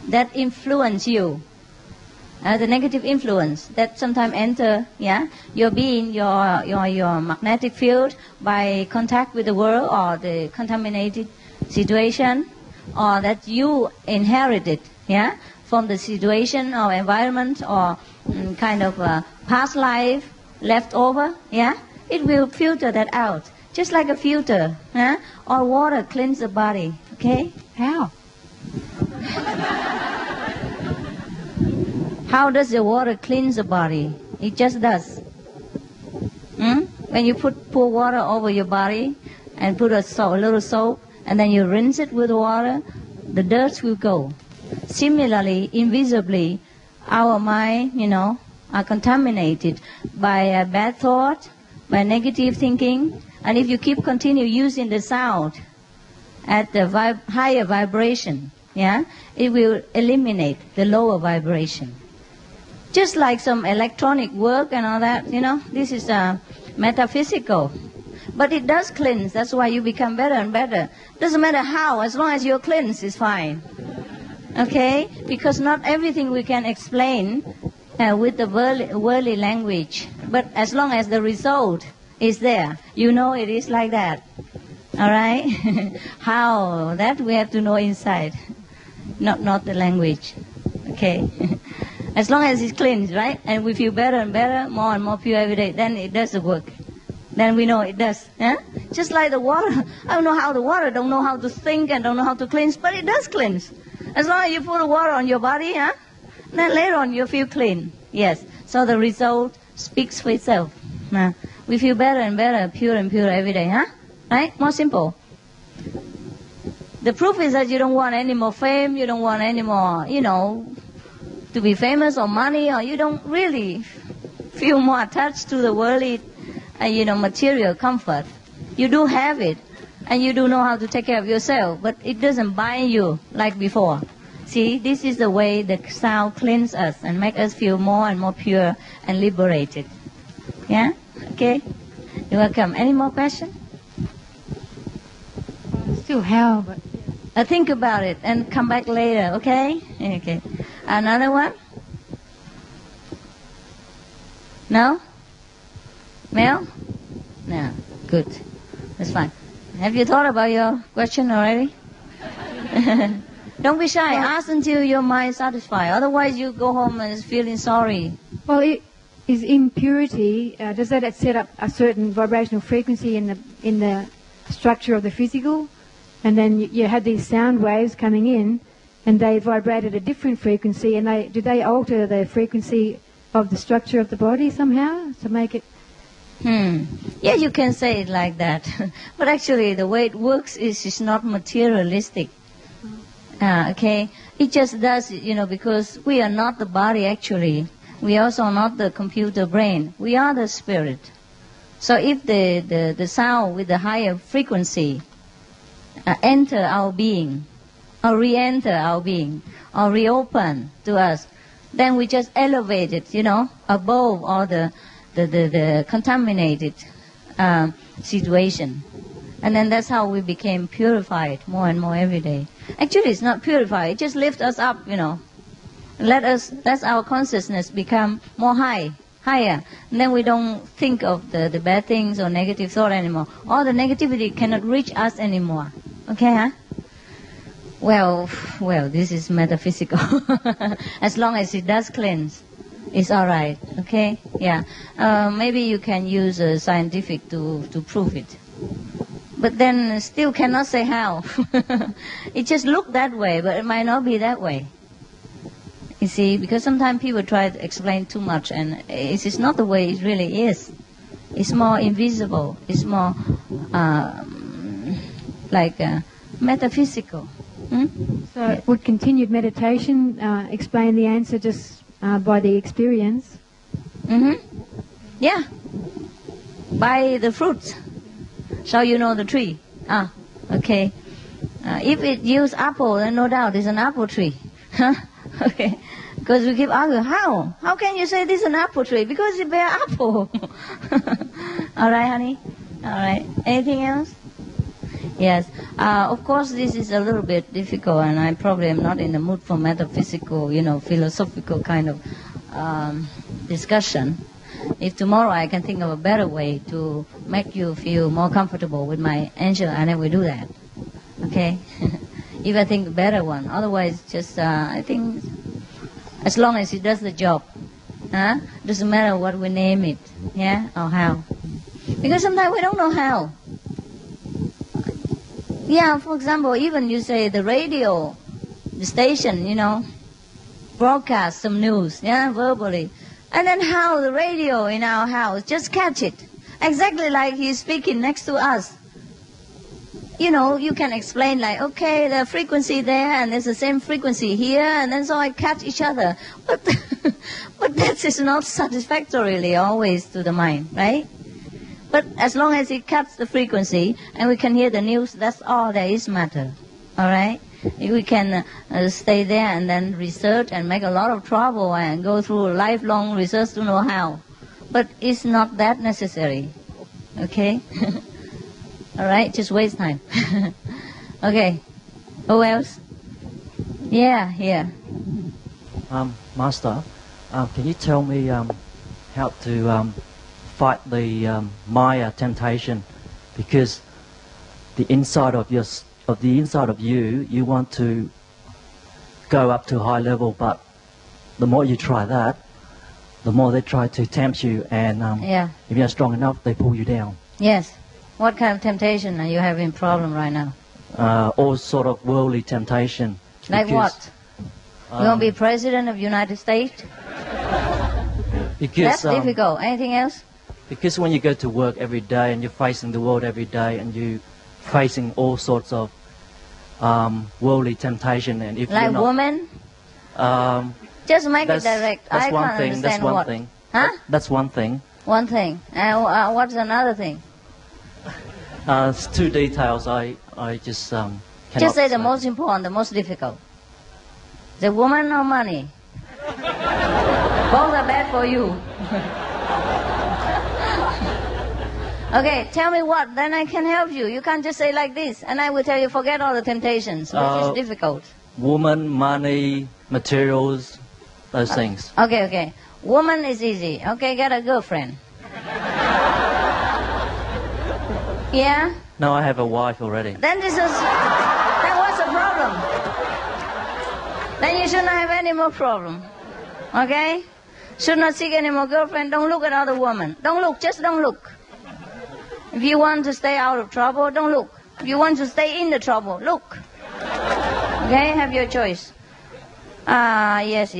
that influence you. The negative influence that sometimes enter, your being, your magnetic field by contact with the world or the contaminated situation, or that you inherited, from the situation or environment or kind of past life left over, it will filter that out. Just like a filter, or water cleans the body, okay? How? How does the water cleanse the body? It just does. When you pour water over your body and put a little soap, and then you rinse it with water, the dirt will go. Similarly, invisibly, our mind, are contaminated by a bad thought, by negative thinking, and if you continue using the sound at the higher vibration, it will eliminate the lower vibration. Just like some electronic work and all that, this is metaphysical. But it does cleanse. That's why you become better and better. Doesn't matter how, as long as you're cleansed is fine. Okay? Because not everything we can explain with the worldly language. But as long as the result is there, it is like that. All right? How? That we have to know inside. Not the language. Okay? As long as it's cleansed, right? And we feel better and better, more and more pure every day, then it does the work. Then we know it does. Just like the water. I don't know how the water, don't know how to think and don't know how to cleanse, but it does cleanse. As long as you put the water on your body, then later on you feel clean. Yes. So the result speaks for itself. We feel better and better, pure and pure every day, Right? More simple. The proof is that you don't want any more fame, you don't want any more, to be famous or money, or you don't really feel more attached to the worldly, material comfort. You do have it, and you do know how to take care of yourself, but it doesn't bind you like before. See, this is the way the sound cleanses us and make us feel more and more pure and liberated. Yeah? Okay? You're welcome. Any more questions? Still how, but... Think about it and come back later, okay? Okay. Another one? No? Mel? No. Good. That's fine. Have you thought about your question already? Don't be shy. Ask until your mind is satisfied. Otherwise, you go home and feeling sorry. Well, is impurity, does that set up a certain vibrational frequency in the structure of the physical? And then you had these sound waves coming in, and they vibrated a different frequency, and did they alter the frequency of the structure of the body somehow to make it? Yeah, you can say it like that. But actually, the way it works is it's not materialistic. Okay? It just does, because we are not the body actually. We also are not the computer brain. We are the spirit. So if the sound with the higher frequency enter our being, or re-enter our being, or reopen to us, then we just elevate it, above all the contaminated situation. And then that's how we became purified more and more every day. Actually, it's not purified. It just lifts us up, Let our consciousness become more high, higher. And then we don't think of the bad things or negative thought anymore. All the negativity cannot reach us anymore. Okay, huh? Well, this is metaphysical. As long as it does cleanse, it's all right. Okay, yeah. Maybe you can use scientific to prove it. But then still cannot say how. It just looked that way, but it might not be that way. You see, because sometimes people try to explain too much, and it's not the way it really is. It's more invisible. It's more metaphysical. So would continued meditation explain the answer just by the experience? Yeah. By the fruits. So you know the tree. Okay. If it yields apple, then no doubt it's an apple tree. Okay. Because we keep arguing, how? How can you say this is an apple tree? Because it bears apple. All right, honey? All right. Anything else? Yes. Of course, this is a little bit difficult, and I probably am not in the mood for metaphysical, philosophical kind of discussion. If tomorrow I can think of a better way to make you feel more comfortable with my angel, and then we do that. Okay? If I think a better one. Otherwise, just, I think, as long as it does the job. Doesn't matter what we name it. Yeah? Or how. Because sometimes we don't know how. Yeah, for example, even you say the radio, the station, broadcast some news, verbally. And then how the radio in our house just catch it. Exactly like he's speaking next to us. You can explain like, okay, the frequency there, and there's the same frequency here, and then so I catch each other. But that is not satisfactorily always to the mind, right? But as long as it cuts the frequency and we can hear the news, that's all there is matter. All right? If we can stay there and then research and make a lot of trouble and go through lifelong research to know how. But it's not that necessary. Okay? All right? Just waste time. Okay. Who else? Yeah, here. Master, can you tell me how to fight the Maya temptation, because the inside of you, you want to go up to a high level, but the more you try that, the more they try to tempt you, and if you're strong enough, they pull you down. Yes. What kind of temptation are you having problem right now? All sort of worldly temptation. Like what? You want to be president of the United States? Because, that's difficult. Anything else? Because when you go to work every day and you're facing the world every day and you're facing all sorts of worldly temptation, and if like you're not, woman, just make it direct. That's I one can't thing. understand That's one what. thing. Huh? That's one thing. One thing. And what's another thing? It's two details. I just cannot just say the most important, the most difficult. The woman or money? Both are bad for you. Okay, tell me what, then I can help you. You can't just say like this, and I will tell you forget all the temptations, which is difficult. Woman, money, materials, those things. Okay. Woman is easy. Okay, get a girlfriend. Yeah? No, I have a wife already. Then what's the problem? Then you should not have any more problem. Okay? Should not seek any more girlfriend. Don't look at other women. Don't look, just don't look. If you want to stay out of trouble, don't look. If you want to stay in the trouble, look. Okay, have your choice. Yes.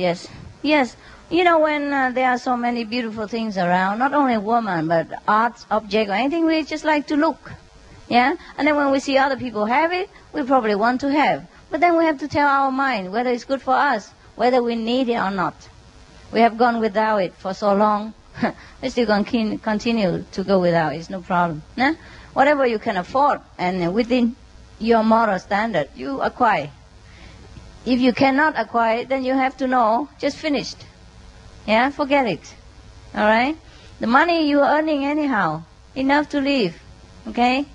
When there are so many beautiful things around, not only women, but art, object, or anything, we just like to look. Yeah? And then when we see other people have it, we probably want to have. But then we have to tell our mind whether it's good for us, whether we need it or not. We have gone without it for so long. We still continue to go without it. It's no problem. Nah? Whatever you can afford and within your moral standard, you acquire. If you cannot acquire it, then you have to know, just finished. Yeah, forget it. All right? The money you are earning anyhow, enough to live. Okay?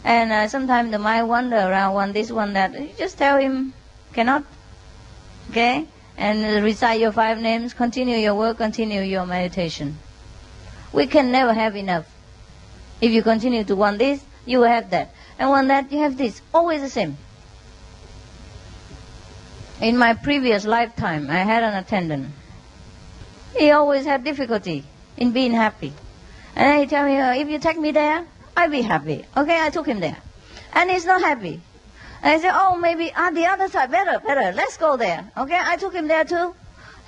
And sometimes the mind wander around, want this, want that. You just tell him, cannot. Okay? and recite your 5 names, continue your work, continue your meditation. We can never have enough. If you continue to want this, you will have that. And want that, you have this. Always the same. In my previous lifetime, I had an attendant. He always had difficulty in being happy. And then he tell me, if you take me there, I'll be happy. Okay, I took him there. And he's not happy. And I said, oh, maybe the other side, better, let's go there. Okay, I took him there too.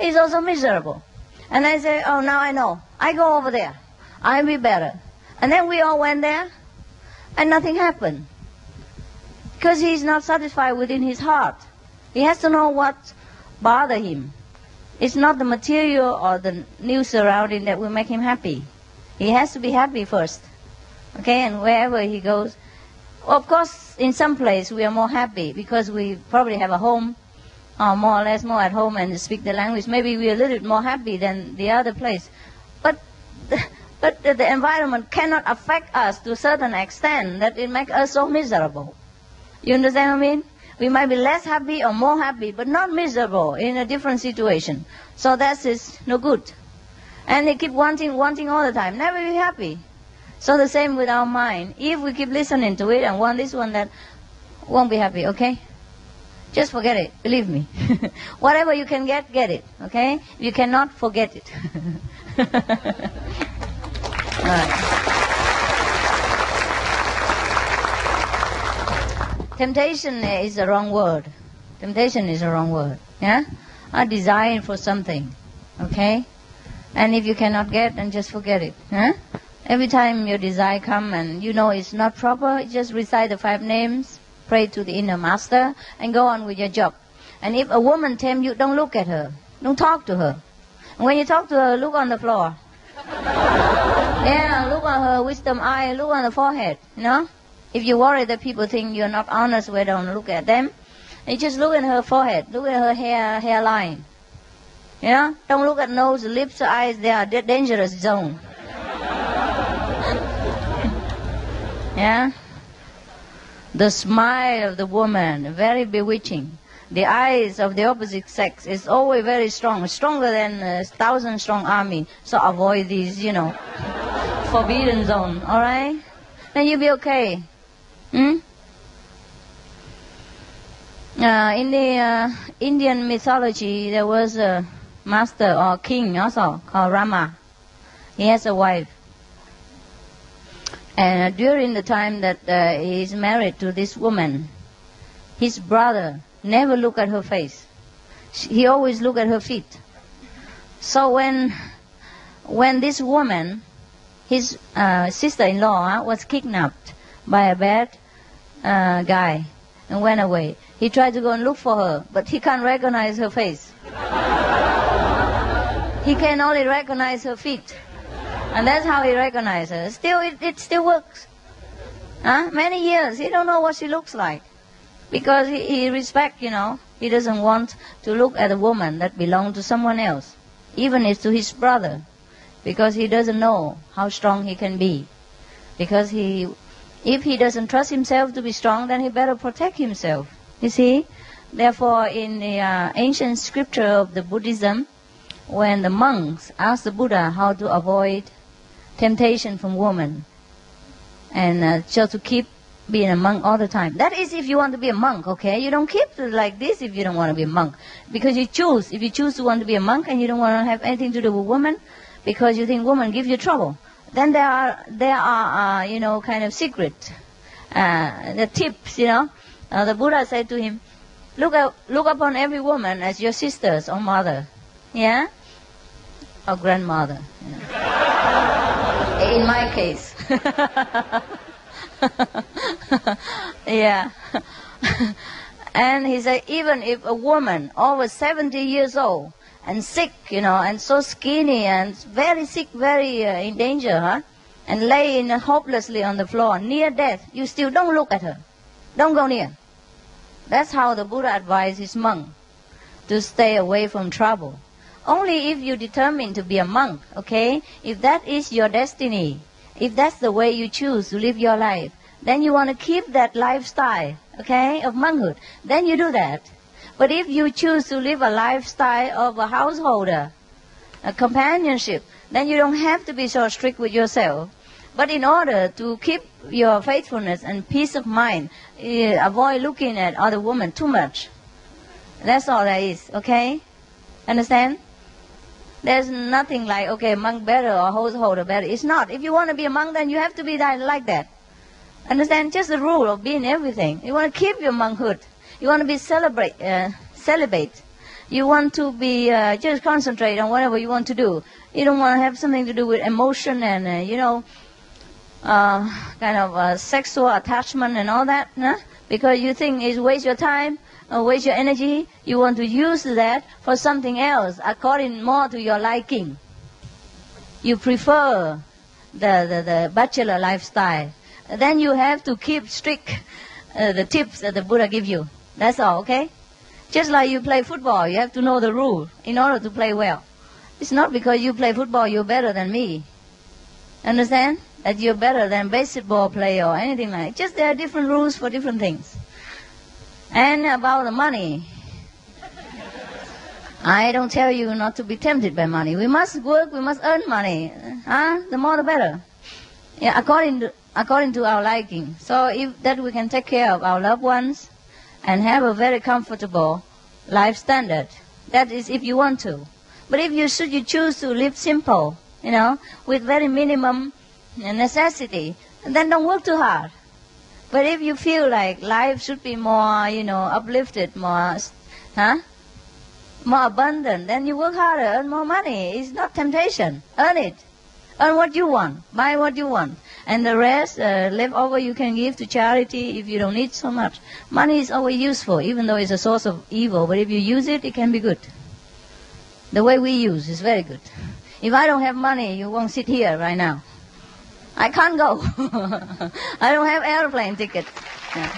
He's also miserable. And I said, oh, now I know. I go over there. I'll be better. And then we all went there, and nothing happened. Because he's not satisfied within his heart. He has to know what bothers him. It's not the material or the new surrounding that will make him happy. He has to be happy first. Okay, and wherever he goes, of course, in some place we are more happy because we probably have a home, or more or less more at home and speak the language. Maybe we are a little bit more happy than the other place. But the environment cannot affect us to a certain extent that it makes us so miserable. You understand what I mean? We might be less happy or more happy, but not miserable in a different situation. So that is no good. And they keep wanting all the time, never be happy. So the same with our mind. If we keep listening to it and want this, want that, won't be happy, okay? Just forget it, believe me. Whatever you can get it, okay? You cannot forget it. All right. Temptation is the wrong word. Temptation is the wrong word. Yeah? A desire for something. Okay? And if you cannot get, then just forget it. Huh? Every time your desire comes and you know it's not proper, just recite the 5 names, pray to the inner master, and go on with your job. And if a woman tempts you, don't look at her. Don't talk to her. And when you talk to her, look on the floor. Yeah, look on her wisdom eye, look on the forehead, you know? If you worry that people think you're not honest, we don't look at them. You just look at her forehead, look at her hairline. You know, don't look at nose, lips, eyes, they are dangerous zone. Yeah? The smile of the woman, very bewitching. The eyes of the opposite sex is always very strong, stronger than a 1,000-strong army. So avoid these, you know, forbidden zone, all right? Then you'll be okay. In the Indian mythology, there was a master or king also called Rama. He has a wife. And during the time that he is married to this woman, his brother never looked at her face. He always looked at her feet. So when this woman, his sister-in-law, was kidnapped by a bad guy and went away, he tried to go and look for her, but he can't recognize her face. He can only recognize her feet. And that's how he recognized her. Still, it still works. Many years, he don't know what she looks like. Because he respects, you know, he doesn't want to look at a woman that belongs to someone else. Even if to his brother. Because he doesn't know how strong he can be. Because if he doesn't trust himself to be strong, then he better protect himself. You see? Therefore, in the ancient scripture of the Buddhism, when the monks asked the Buddha how to avoid temptation from women, and so to keep being a monk all the time. That is if you want to be a monk, okay? You don't keep like this if you don't want to be a monk. Because you choose. If you choose to want to be a monk and you don't want to have anything to do with women, because you think women give you trouble, then there are you know, kind of secret, the tips, you know. The Buddha said to him, look upon every woman as your sisters or mother, yeah, or grandmother. Yeah. In my case, yeah. And he said, even if a woman over 70 years old and sick, you know, and so skinny and very sick, very in danger, and laying hopelessly on the floor near death, you still don't look at her. Don't go near. That's how the Buddha advised his monk to stay away from trouble. Only if you determine to be a monk, okay, if that is your destiny, if that's the way you choose to live your life, then you want to keep that lifestyle, okay, of monkhood, then you do that. But if you choose to live a lifestyle of a householder, a companionship, then you don't have to be so strict with yourself. But in order to keep your faithfulness and peace of mind, avoid looking at other women too much. That's all there is, okay? Understand? There's nothing like, okay, monk better or householder better. It's not. If you want to be a monk, then you have to be like that. Understand? Just the rule of being everything. You want to keep your monkhood. You want to be celibate. You want to be just concentrate on whatever you want to do. You don't want to have something to do with emotion and, kind of sexual attachment and all that, huh? Because you think it's waste your time, waste your energy. You want to use that for something else according more to your liking. You prefer the bachelor lifestyle. Then you have to keep strict the tips that the Buddha give you. That's all, okay? Just like you play football, you have to know the rule in order to play well. It's not because you play football you're better than me. Understand? That you're better than baseball player or anything like that. Just there are different rules for different things. And about the money, I don't tell you not to be tempted by money. We must work, we must earn money. The more the better. Yeah, according to our liking. So if that we can take care of our loved ones and have a very comfortable life standard. That is if you want to. But if you choose to live simple, with very minimum necessity, then don't work too hard. But if you feel like life should be more, uplifted, more abundant, then you work harder, earn more money. It's not temptation. Earn it. Earn what you want. Buy what you want. And the rest, leftover, you can give to charity if you don't need so much. Money is always useful, even though it's a source of evil. But if you use it, it can be good. The way we use is very good. If I don't have money, you won't sit here right now. I can't go. I don't have airplane ticket. Yeah.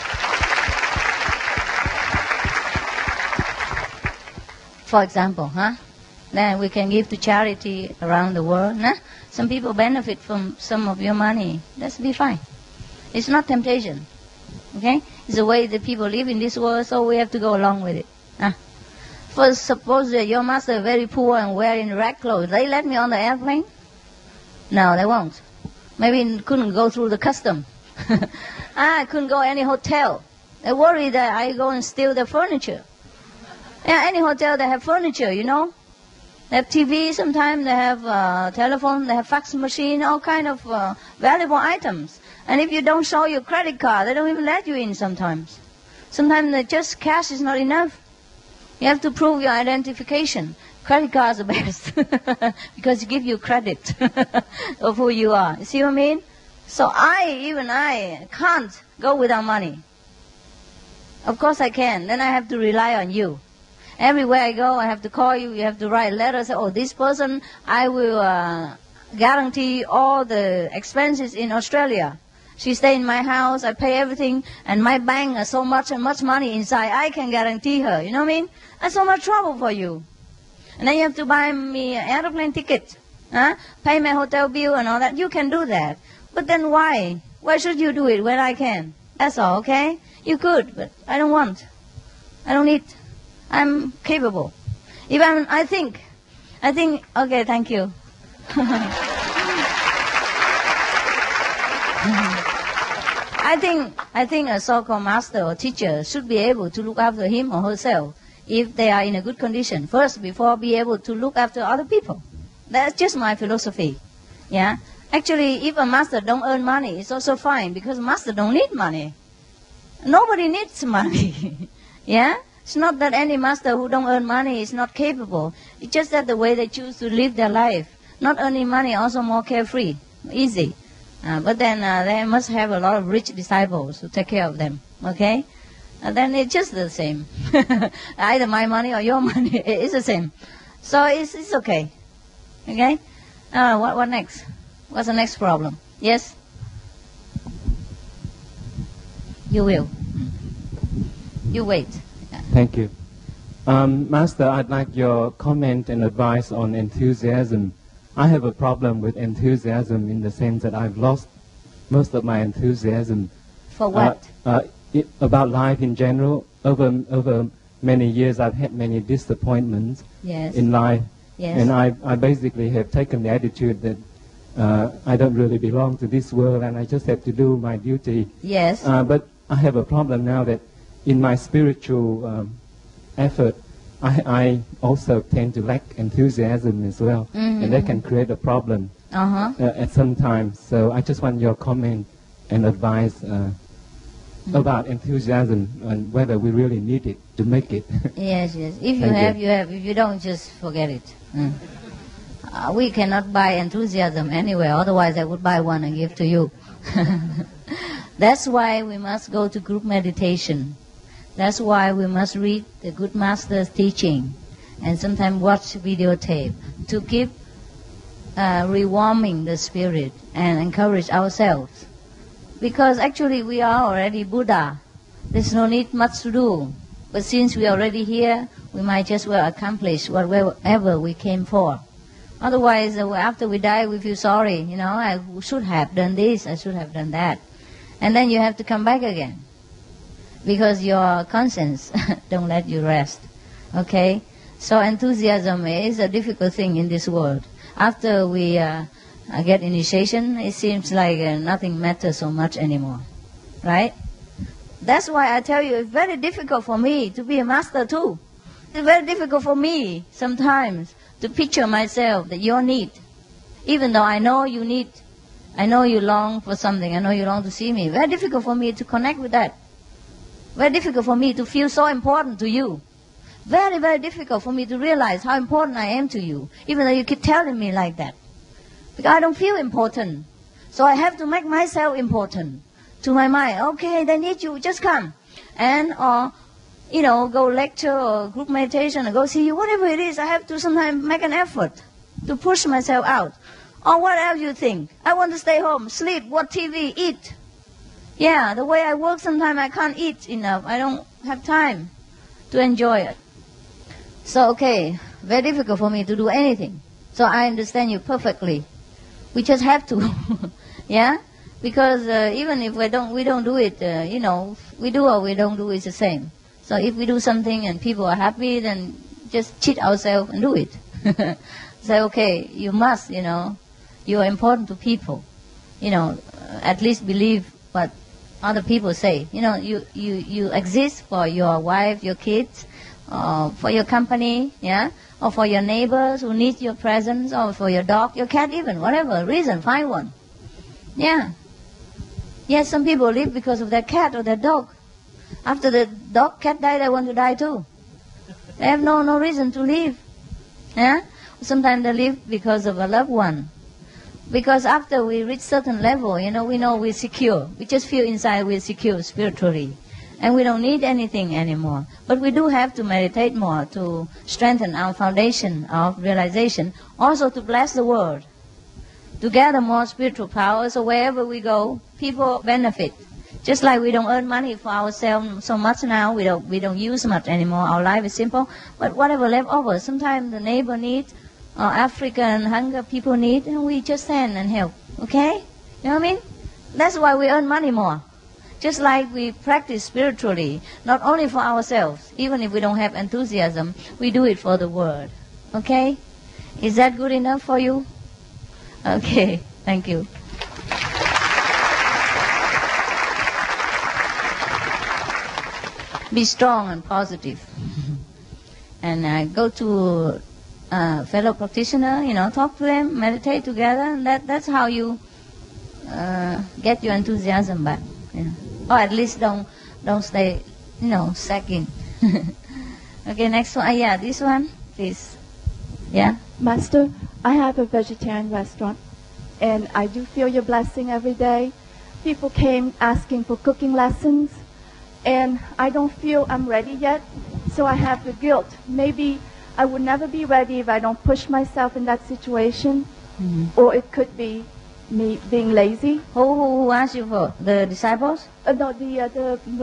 For example, then we can give to charity around the world. Some people benefit from some of your money. That's be fine. It's not temptation. Okay? It's the way that people live in this world, so we have to go along with it. First, suppose that your master is very poor and wearing rag clothes. They let me on the airplane? No, they won't. Maybe couldn't go through the custom. I couldn't go any hotel. They worry that I go and steal their furniture. Yeah, any hotel that have furniture, They have TV sometimes, they have telephone, they have fax machine, all kind of valuable items. And if you don't show your credit card, they don't even let you in sometimes. Sometimes just cash is not enough. You have to prove your identification. Credit cards are best because it gives you credit of who you are. You see what I mean? So I can't go without money. Of course I can. Then I have to rely on you. Everywhere I go, I have to call you. You have to write letters. Say, this person, I will guarantee all the expenses in Australia. She stay in my house, I pay everything, and my bank has so much and much money inside, I can guarantee her. You know what I mean? That's so much trouble for you. And then you have to buy me an airplane ticket, pay my hotel bill and all that. You can do that. But then why? Why should you do it when I can? That's all, okay? You could, but I don't want. I don't need. I'm capable. I think, okay, thank you. I think a so-called master or teacher should be able to look after him or herself if they are in a good condition first before be able to look after other people. That's just my philosophy. Yeah. Actually, if a master don't earn money, it's also fine because master don't need money. Nobody needs money. Yeah. It's not that any master who don't earn money is not capable. It's just that the way they choose to live their life. Not earning money also more carefree, easy. But then they must have a lot of rich disciples who take care of them. Okay? Then it's just the same. Either my money or your money. It's the same. So it's okay. Okay? What next? What's the next problem? Yes? You will. You wait. Thank you. Master, I'd like your comment and advice on enthusiasm. I have a problem with enthusiasm in the sense that I've lost most of my enthusiasm. For what? About life in general, over many years I've had many disappointments in life. Yes. And I basically have taken the attitude that I don't really belong to this world and I just have to do my duty. Yes. But I have a problem now that in my spiritual effort, I also tend to lack enthusiasm as well. And that can create a problem at some times. So I just want your comment and advice about enthusiasm and whether we really need it to make it. Yes, yes. If you have, you have. If you don't, just forget it. We cannot buy enthusiasm anywhere, otherwise I would buy one and give to you. That's why we must go to group meditation. That's why we must read the good master's teaching and sometimes watch videotape to keep rewarming the spirit and encourage ourselves. Because actually we are already Buddha. There's no need much to do. But since we are already here, we might just well accomplish whatever we came for. Otherwise, after we die, we feel sorry. You know, I should have done this, I should have done that. And then you have to come back again. Because your conscience don't let you rest. Okay? So enthusiasm is a difficult thing in this world. After we get initiation, it seems like nothing matters so much anymore. Right? That's why I tell you, it's very difficult for me to be a master too. It's very difficult for me sometimes to picture myself that you're need. Even though I know you need, I know you long for something, I know you long to see me. Very difficult for me to connect with that. Very difficult for me to feel so important to you. Very, very difficult for me to realize how important I am to you, even though you keep telling me like that. Because I don't feel important. So I have to make myself important to my mind. Okay, they need you, just come. And, you know, go lecture or group meditation or go see you, whatever it is, I have to sometimes make an effort to push myself out. Or what else you think? I want to stay home, sleep, watch TV, eat. Yeah, the way I work sometimes I can't eat enough. I don't have time to enjoy it. So, okay, very difficult for me to do anything. So I understand you perfectly. We just have to, yeah? Because even if we don't do it, you know, we do or we don't do, it's the same. So if we do something and people are happy, then just cheat ourselves and do it. Say, okay, you must, you know, you are important to people. You know, at least believe what other people say. You know, you exist for your wife, your kids, for your company, yeah? Or for your neighbors who need your presence, or for your dog, your cat even, whatever reason, find one. Yeah. Yes, some people live because of their cat or their dog. After the dog, cat die, they want to die too. They have no reason to live. Yeah? Sometimes they live because of a loved one. Because after we reach certain level, you know, we know we're secure. We just feel inside we're secure spiritually. And we don't need anything anymore. But we do have to meditate more to strengthen our foundation of realization. Also to bless the world. To gather more spiritual power, so wherever we go, people benefit. Just like we don't earn money for ourselves so much now, we don't use much anymore. Our life is simple. But whatever left over, sometimes the neighbor needs, or African hunger people need, and we just send and help. Okay? You know what I mean? That's why we earn money more. Just like we practice spiritually, not only for ourselves, even if we don't have enthusiasm, we do it for the world. Okay? Is that good enough for you? Okay, thank you. Be strong and positive. And go to fellow practitioner, you know, talk to them, meditate together, and that's how you get your enthusiasm back. You know. Or at least don't stay, you know, sagging. Okay, next one. Yeah, this one, please. Yeah. Master, I have a vegetarian restaurant, and I do feel your blessing every day. People came asking for cooking lessons, and I don't feel I'm ready yet, so I have the guilt. Maybe I would never be ready if I don't push myself in that situation, or it could be me being lazy. Who asked you for? The disciples? No, the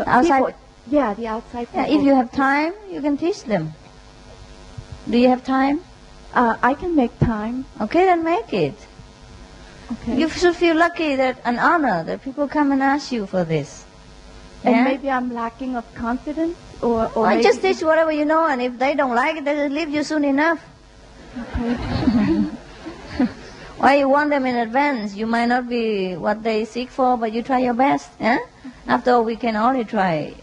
outside. People. Yeah, the outside people. Yeah, if you have time, you can teach them. Do you have time? I can make time. Okay, then make it. Okay. You should feel lucky, that an honor that people come and ask you for this. And yeah? maybe I'm lacking of confidence, or well, just teach whatever you know, and if they don't like it, they'll leave you soon enough. Okay. Why you want them in advance? You might not be what they seek for, but you try your best. Eh? After all, we can only try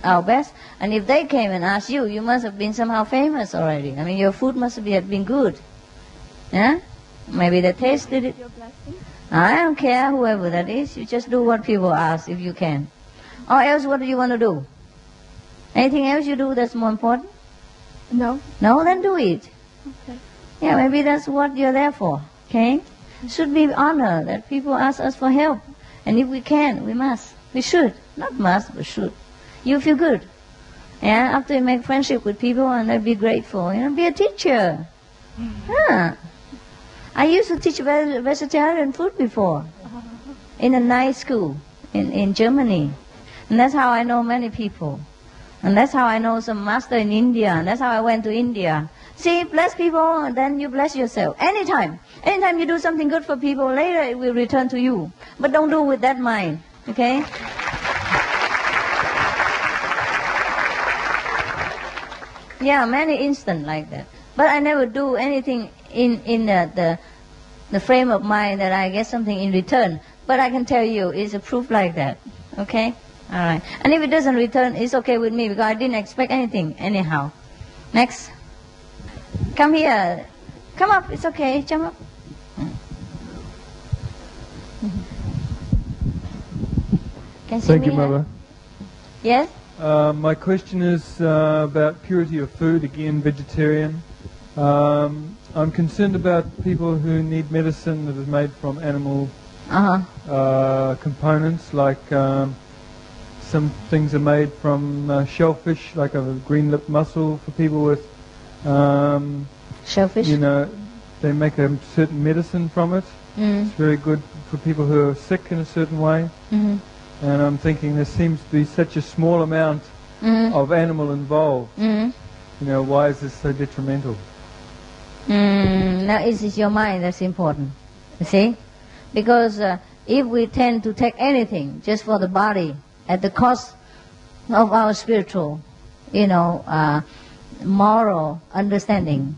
our best. And if they came and asked you, you must have been somehow famous already. I mean, your food must have been good. Yeah? Maybe they tasted it. I don't care, whoever that is. You just do what people ask if you can. Or else, what do you want to do? Anything else you do that's more important? No. No, then do it. Okay. Yeah, maybe that's what you're there for. Okay? Should be honor that people ask us for help. And if we can, we must. We should. Not must, but should. You feel good. Yeah, after you make friendship with people and they'll be grateful. You know, be a teacher. Yeah. I used to teach vegetarian food before. In a nice school in Germany. And that's how I know many people. And that's how I know some master in India. And that's how I went to India. See, bless people, and then you bless yourself. Anytime. Anytime you do something good for people, later it will return to you. But don't do it with that mind, okay? Yeah, many instances like that. But I never do anything in the frame of mind that I get something in return. But I can tell you, it's a proof like that, okay? All right. And if it doesn't return, it's okay with me because I didn't expect anything anyhow. Next. Come here. Come up. It's okay. Jump up. Thank you, Mother. Yes? My question is about purity of food, again, vegetarian. I'm concerned about people who need medicine that is made from animal components, like some things are made from shellfish, like a green lip mussel for people with shellfish. You know, they make a certain medicine from it. It's very good for people who are sick in a certain way. And I'm thinking there seems to be such a small amount of animal involved. You know, why is this so detrimental? Now it is your mind that's important, you see? Because if we tend to take anything just for the body at the cost of our spiritual, you know, moral understanding,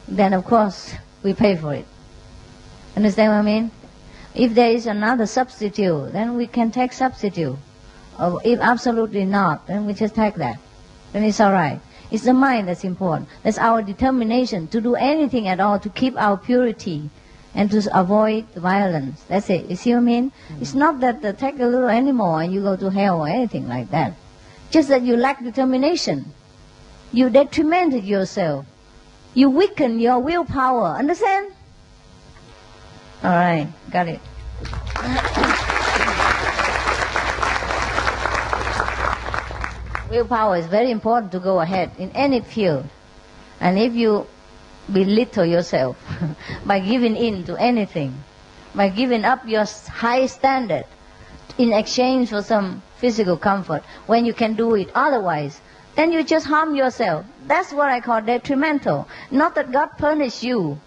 then of course we pay for it. Understand what I mean? If there is another substitute, then we can take substitute. Or if absolutely not, then we just take that. Then it's all right. It's the mind that's important. That's our determination to do anything at all to keep our purity and to avoid violence. That's it. You see what I mean? It's not that take a little animal and you go to hell or anything like that. Just that you lack determination. You detrimented yourself. You weaken your willpower. Understand? All right. Got it. Willpower is very important to go ahead in any field. And if you belittle yourself by giving in to anything, by giving up your high standard in exchange for some physical comfort, when you can do it otherwise, then you just harm yourself. That's what I call detrimental. Not that God punish you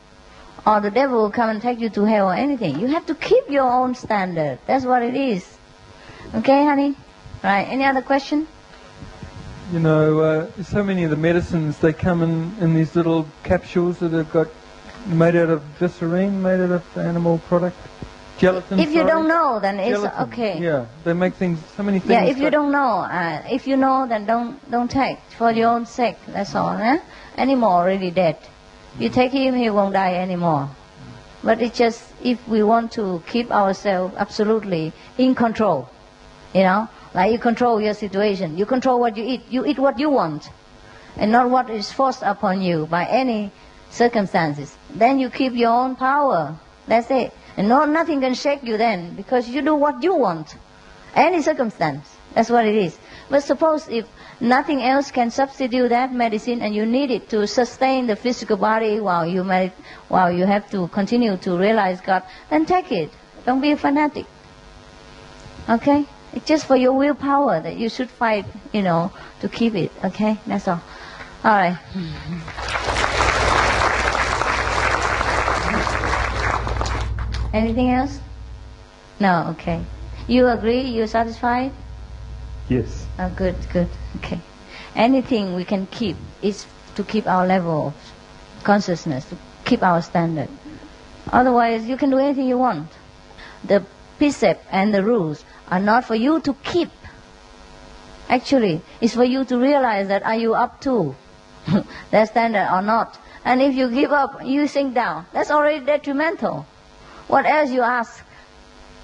or the devil will come and take you to hell or anything. You have to keep your own standard. That's what it is. Okay, honey? Right. Any other question? You know, so many of the medicines, they come in these little capsules that have got made out of glycerine, made out of animal product, gelatin. If you don't know, then it's okay. Yeah, they make things, so many things. Yeah, if you don't know, if you know, then don't take for your own sake. That's all. Eh? Animal already dead. You take him, he won't die anymore. But it's just if we want to keep ourselves absolutely in control, you know. Like you control your situation. You control what you eat. You eat what you want. And not what is forced upon you by any circumstances. Then you keep your own power. That's it. And nothing can shake you then. Because you do what you want. Any circumstance. That's what it is. But suppose if nothing else can substitute that medicine and you need it to sustain the physical body while you have to continue to realize God, then take it. Don't be a fanatic. Okay? It's just for your willpower that you should fight, you know, to keep it. Okay? That's all. All right. Anything else? No, okay. You agree? You're satisfied? Yes. Oh, good, good. Okay. anything we can keep is to keep our level of consciousness, to keep our standard. Otherwise, you can do anything you want. The precept and the rules are not for you to keep. Actually, it's for you to realize that are you up to that standard or not. And if you give up, you sink down. That's already detrimental. What else you ask?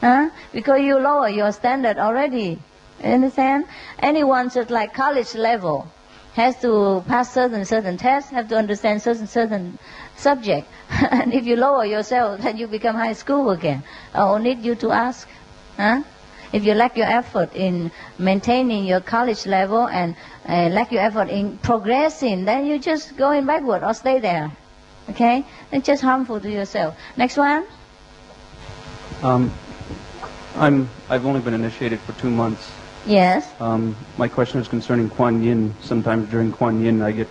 Huh? Because you lower your standard already. You understand? Anyone just like college level has to pass certain tests, have to understand certain subject. And if you lower yourself, then you become high school again. Or need you to ask? Huh? If you lack your effort in maintaining your college level and lack your effort in progressing, then you just going backward or stay there. Okay? It's just harmful to yourself. Next one. I've only been initiated for 2 months. Yes. My question is concerning Kuan Yin. Sometimes during Kuan Yin, I get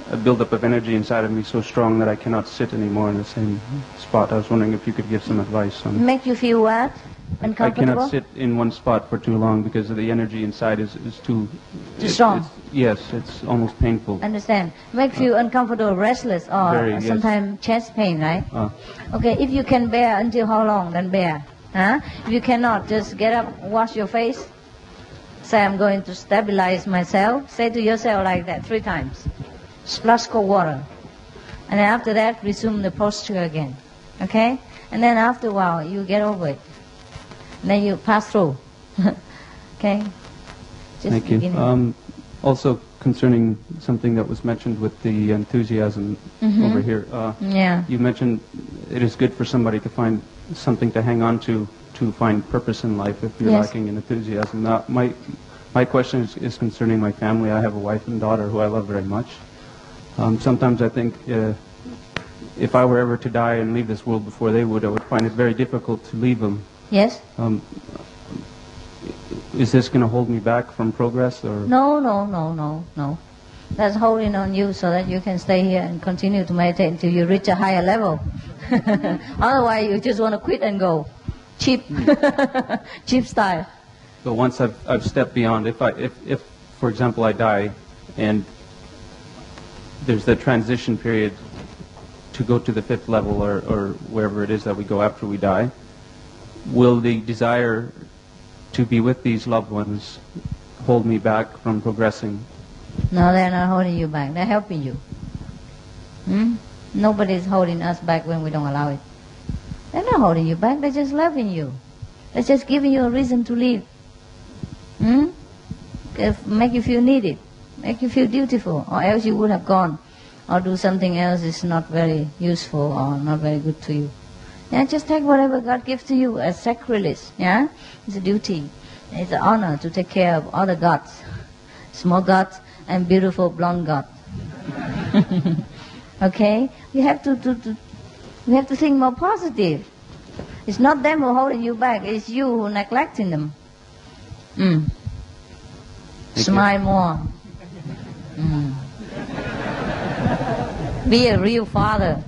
a buildup of energy inside of me so strong that I cannot sit anymore in the same spot. I was wondering if you could give some advice on. Make you feel what? Uncomfortable? I cannot sit in one spot for too long because of the energy inside is too strong. Yes, it's almost painful. Understand. Make you uncomfortable, restless, or sometimes chest pain, right? Okay, if you can bear until how long, then bear. Huh? If you cannot, just get up, wash your face. Say, I'm going to stabilize myself. Say to yourself like that 3 times. Splash cold water. And then after that, resume the posture again. Okay? And then after a while, you get over it. And then you pass through. Okay? Just Thank you. Also, concerning something that was mentioned with the enthusiasm over here. You mentioned it is good for somebody to find something to hang on to find purpose in life if you're lacking in enthusiasm. Now, my question is concerning my family. I have a wife and daughter who I love very much. Sometimes I think if I were ever to die and leave this world before they would, I would find it very difficult to leave them. Yes. Is this going to hold me back from progress, or? No. That's holding on you so that you can stay here and continue to meditate until you reach a higher level. Otherwise, you just want to quit and go. Cheap. Cheap style. But once I've stepped beyond, if for example I die and there's the transition period to go to the 5th level or wherever it is that we go after we die, will the desire to be with these loved ones hold me back from progressing? No, they're not holding you back. They're helping you. Nobody's holding us back when we don't allow it. They're not holding you back. They're just loving you. They're just giving you a reason to live. Make you feel needed. Make you feel dutiful. Or else you would have gone. Or do something else is not very useful or not very good to you. Yeah, just take whatever God gives to you as sacrilege. Yeah, it's a duty. It's an honor to take care of other gods, small gods and beautiful blonde God. Okay, you have to think more positive. It's not them who are holding you back. It's you who are neglecting them. Smile more. Be a real father.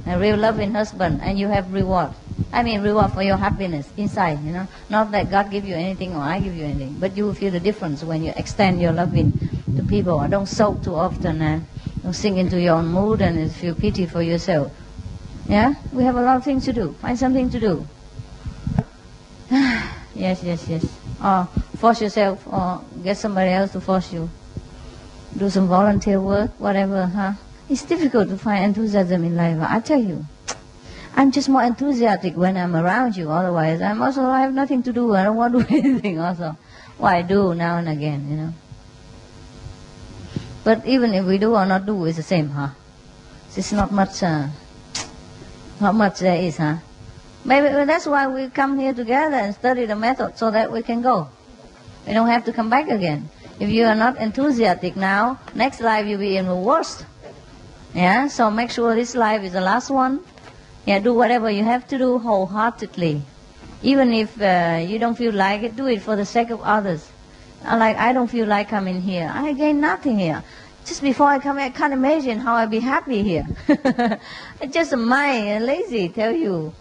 A real loving husband, and you have reward. I mean reward for your happiness inside, you know. Not that God give you anything or I give you anything, but you will feel the difference when you extend your loving to people. Don't sulk too often and don't sink into your own mood and feel pity for yourself. Yeah? We have a lot of things to do. Find something to do. Yes. Or force yourself or get somebody else to force you. Do some volunteer work, whatever, huh? It's difficult to find enthusiasm in life. I tell you, I'm just more enthusiastic when I'm around you. Otherwise, I have nothing to do. I don't want to do anything also. Well, I do now and again, you know. But even if we do or not do, it's the same, huh? It's not much, how much there is, huh? Maybe that's why we come here together and study the method so that we can go. We don't have to come back again. If you are not enthusiastic now, next life you'll be even worse. Yeah, so make sure this life is the last one. Yeah, do whatever you have to do wholeheartedly. Even if you don't feel like it, do it for the sake of others. Like, I don't feel like coming here. I gain nothing here. Just before I come here, I can't imagine how I'd be happy here. It's just a mind, lazy, tell you.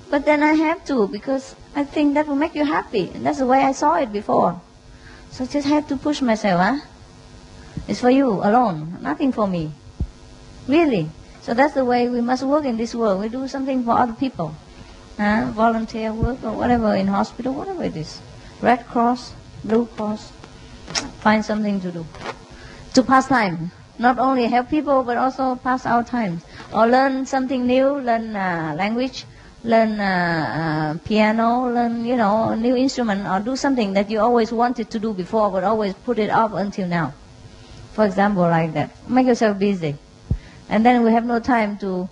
But then I have to, because I think that will make you happy. And that's the way I saw it before. So I just have to push myself, huh? It's for you alone, nothing for me. Really. So that's the way we must work in this world. We do something for other people. Volunteer work or whatever, in hospital, whatever it is. Red Cross, Blue Cross. Find something to do. To pass time. Not only help people, but also pass our time. Or learn something new, learn language, learn piano, learn, a new instrument, or do something that you always wanted to do before, but always put it off until now. For example, like that. Make yourself busy. And then we have no time to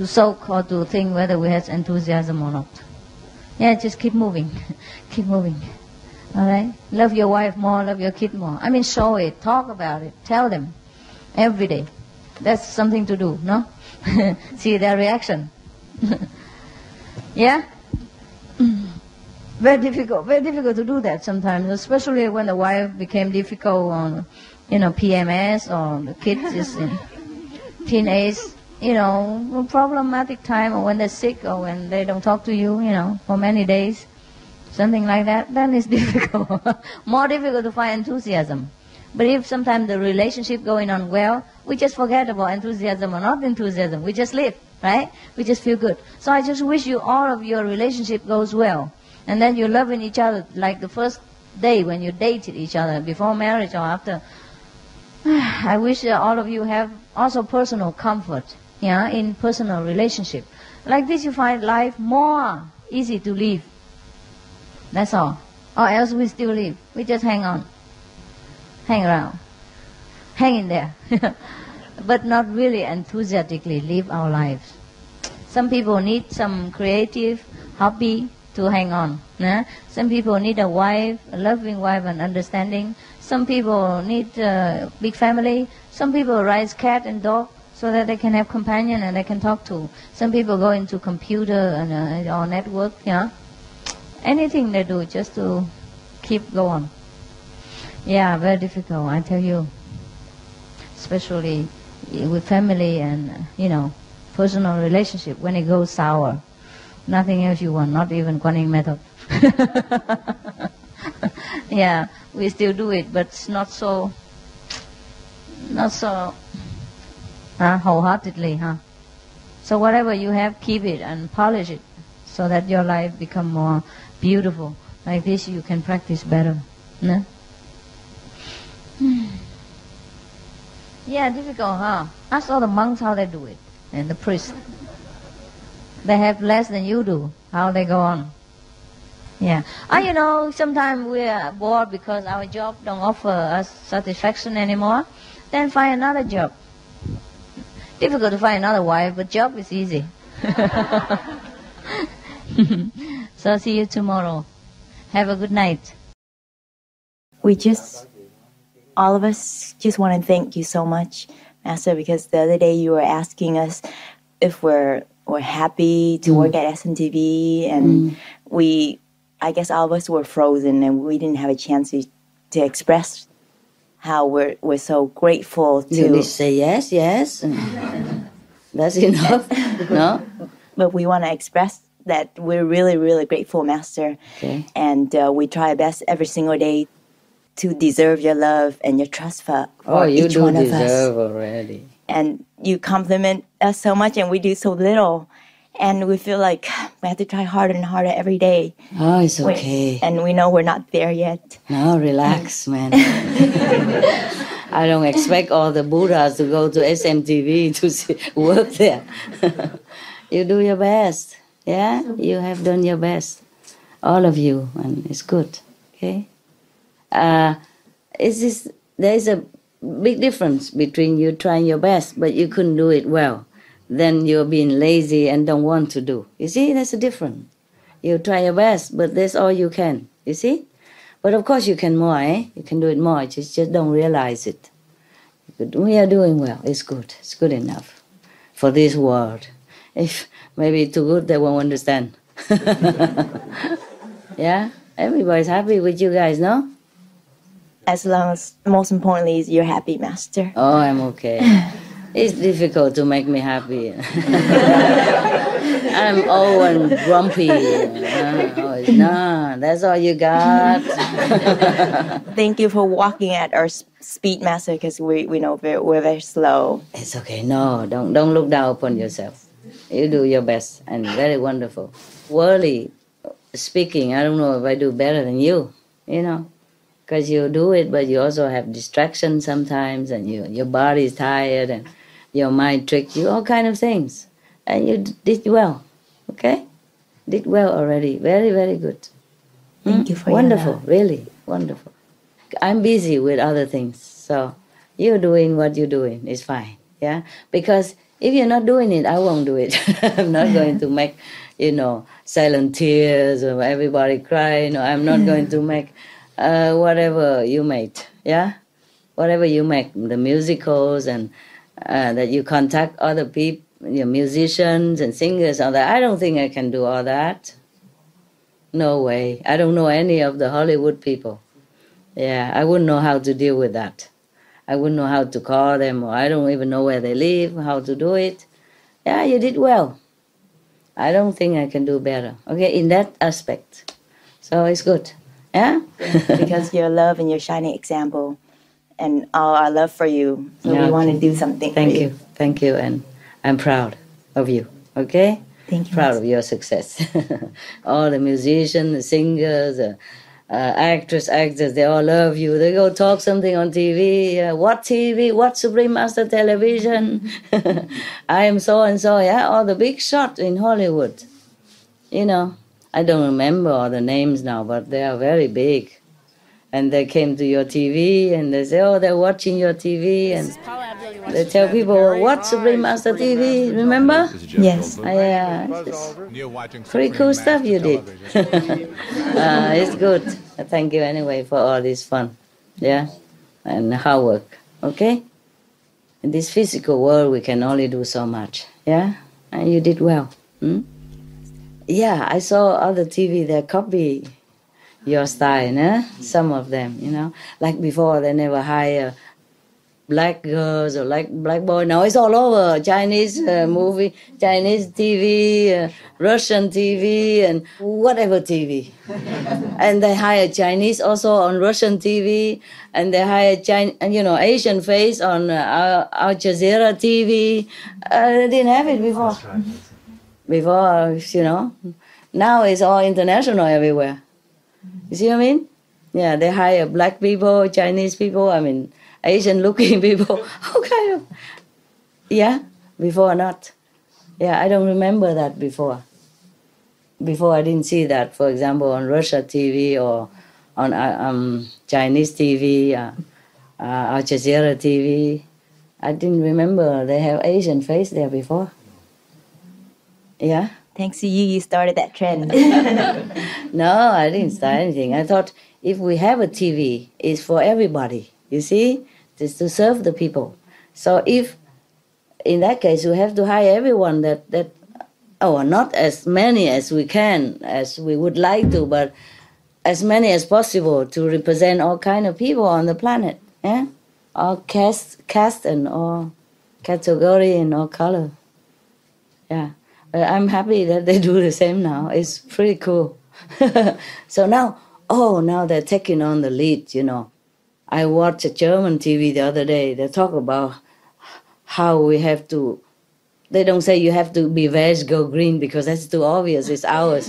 soak or to think whether we have enthusiasm or not. Yeah, just keep moving. Keep moving. All right? Love your wife more, love your kid more. I mean, show it, talk about it, tell them every day. That's something to do, no? See their reaction. Yeah? Very difficult to do that sometimes, especially when the wife became difficult on, PMS, or the kids is in teenage, problematic time, or when they're sick, or when they don't talk to you, for many days, something like that, then it's difficult. More difficult to find enthusiasm. But if sometimes the relationship going on well, we just forget about enthusiasm or not enthusiasm. We just live, right? We just feel good. So I just wish you all of your relationship goes well. And then you're loving each other like the first day when you dated each other, before marriage or after. I wish all of you have also personal comfort, in personal relationship. Like this you find life more easy to live. That's all. Or else we still live. We just hang on. Hang around. Hang in there. But not really enthusiastically live our lives. Some people need some creative hobby to hang on. Some people need a wife, a loving wife and understanding. Some people need a big family. Some people raise cat and dog so that they can have companion and they can talk to. Some people go into computer and or network. Anything they do just to keep going. Yeah, very difficult, I tell you. Especially with family and, personal relationship. When it goes sour, nothing else you want, not even Guan method. Yeah, we still do it, but it's not so wholeheartedly, So whatever you have, keep it and polish it so that your life become more beautiful. Like this you can practice better. No? Yeah, difficult, Ask all the monks how they do it, and the priests. They have less than you do, how they go on. Yeah. Sometimes we are bored because our job don't offer us satisfaction anymore. Then find another job. Difficult to find another wife, but job is easy. So see you tomorrow. Have a good night. All of us just want to thank you so much, Master, because the other day you were asking us if we're happy to work at SMTV, and I guess all of us were frozen and we didn't have a chance to express how we're so grateful to... You just say yes. That's enough, no? But we want to express that we're really, really grateful, Master. Okay. And we try our best every single day to deserve your love and your trust for each one of us. You do deserve already. And you compliment us so much and we do so little. And we feel like we have to try harder and harder every day. Oh, it's okay. And we know we're not there yet. No, relax, man. I don't expect all the Buddhas to go to SMTV to work there. You do your best. Yeah? You have done your best. All of you. And it's good. Okay? There is a big difference between you trying your best, but you couldn't do it well. Then you're being lazy and don't want to do. You see, that's a difference. You try your best, but that's all you can. You see? But of course you can more, You can do it more, just don't realize it. We are doing well. It's good. It's good enough for this world. If maybe too good, they won't understand. Yeah? Everybody's happy with you guys, no? As long as, most importantly, is you're happy, Master. Oh, I'm okay. It's difficult to make me happy. I'm old and grumpy. No, that's all you got. Thank you for walking at our speed, Master, because we know we're very slow. It's okay. No, don't look down upon yourself. You do your best and very wonderful. Worldly speaking, I don't know if I do better than you, because you do it, but you also have distractions sometimes, and your body is tired, and your mind tricks you, all kind of things. And you did well, okay? Did well already. Very, very good. Thank you for wonderful, your love. really wonderful. I'm busy with other things, so you doing what you're doing is fine, yeah? Because if you're not doing it, I won't do it. I'm not going to make, silent tears or everybody cry. I'm not going to make whatever you made, yeah? Whatever you make, the musicals and that you contact other people, musicians and singers, all that. I don't think I can do all that. No way. I don't know any of the Hollywood people. Yeah, I wouldn't know how to deal with that. I wouldn't know how to call them, or I don't even know where they live, how to do it. Yeah, you did well. I don't think I can do better, okay, in that aspect. So it's good, yeah? Because your love and your shining example and all our love for you. So we want to do something Thank for you. Thank you, and I'm proud of you, okay? Thank you. Proud of your success. All the musicians, the singers, actors, they all love you. They go talk something on TV. What TV? What Supreme Master Television? I am so and so, yeah? All the big shots in Hollywood. I don't remember all the names now, but they are very big. And they came to your TV and they say, oh, they're watching your TV. And they tell people, what Supreme Master TV? Remember? Yes. Yeah. Pretty cool stuff you did. It's good. Thank you anyway for all this fun. Yeah. And hard work. Okay? In this physical world, we can only do so much. Yeah? And you did well. Yeah, I saw other TV that copy your style, some of them, like before they never hire black girls or like black boys. Now it's all over, Chinese movie, Chinese TV, Russian TV, and whatever TV. And they hire Chinese also on Russian TV, and they hire Asian face on Al Jazeera TV. They didn't have it before. Before, now it's all international everywhere. You see what I mean? Yeah, they hire black people, Chinese people, Asian-looking people, all kind of... Yeah, before not. Yeah, I don't remember that before. Before I didn't see that, for example, on Russia TV or on Chinese TV, Al Jazeera TV. I didn't remember they have Asian face there before. Yeah? Thanks to you started that trend. No, I didn't start anything. I thought if we have a TV, it's for everybody, you see? It's to serve the people. So if, in that case, we have to hire everyone not as many as we can, as we would like to, but as many as possible to represent all kind of people on the planet, yeah? All caste and all category and all color, yeah. I'm happy that they do the same now. It's pretty cool. So now they're taking on the lead, I watched a German TV the other day. They talk about how we have to... They don't say you have to be veg, go green, because that's too obvious. It's ours.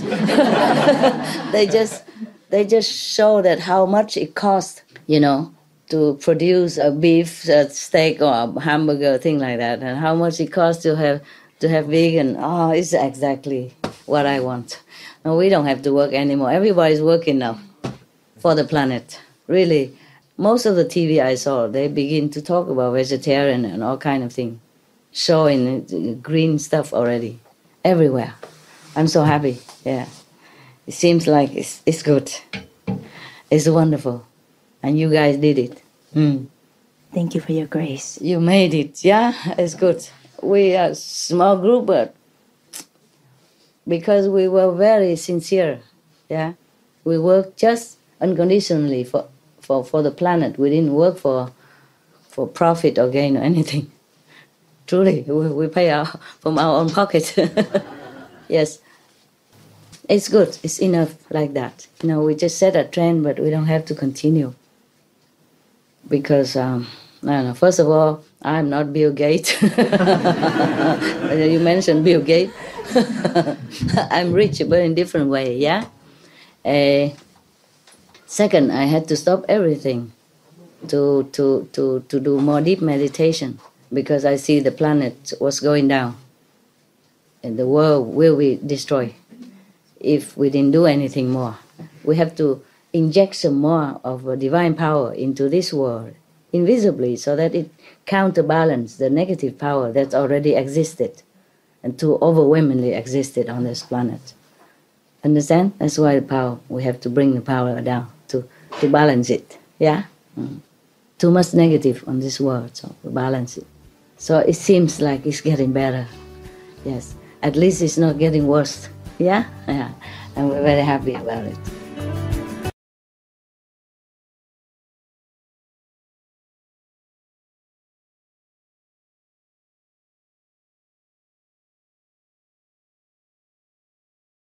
They just show that how much it costs, to produce a beef, a steak, or a hamburger, thing like that, and how much it costs to have vegan. Oh, it's exactly what I want. No, we don't have to work anymore. Everybody's working now for the planet. Really, most of the TV I saw, they begin to talk about vegetarian and all kind of things, showing green stuff already everywhere. I'm so happy. Yeah, it seems like it's good. It's wonderful, and you guys did it. Thank you for your grace. You made it. Yeah, it's good. We are a small group, but because we were very sincere, yeah, we worked just unconditionally for the planet. We didn't work for profit or gain or anything. Truly, we pay from our own pocket. Yes. It's good. It's enough like that. You know, we just set a trend, but we don't have to continue. Because, I don't know, first of all, I'm not Bill Gates. You mentioned Bill Gates. I'm rich, but in different way, yeah? Second, I had to stop everything to do more deep meditation because I see the planet was going down and the world will be destroyed if we didn't do anything more. We have to inject some more of a divine power into this world invisibly so that it counterbalance the negative power that already existed and too overwhelmingly existed on this planet. Understand? That's why the power, we have to bring the power down to balance it. Yeah? Too much negative on this world, so we balance it. So it seems like it's getting better. Yes. At least it's not getting worse. Yeah? Yeah. And we're very happy about it.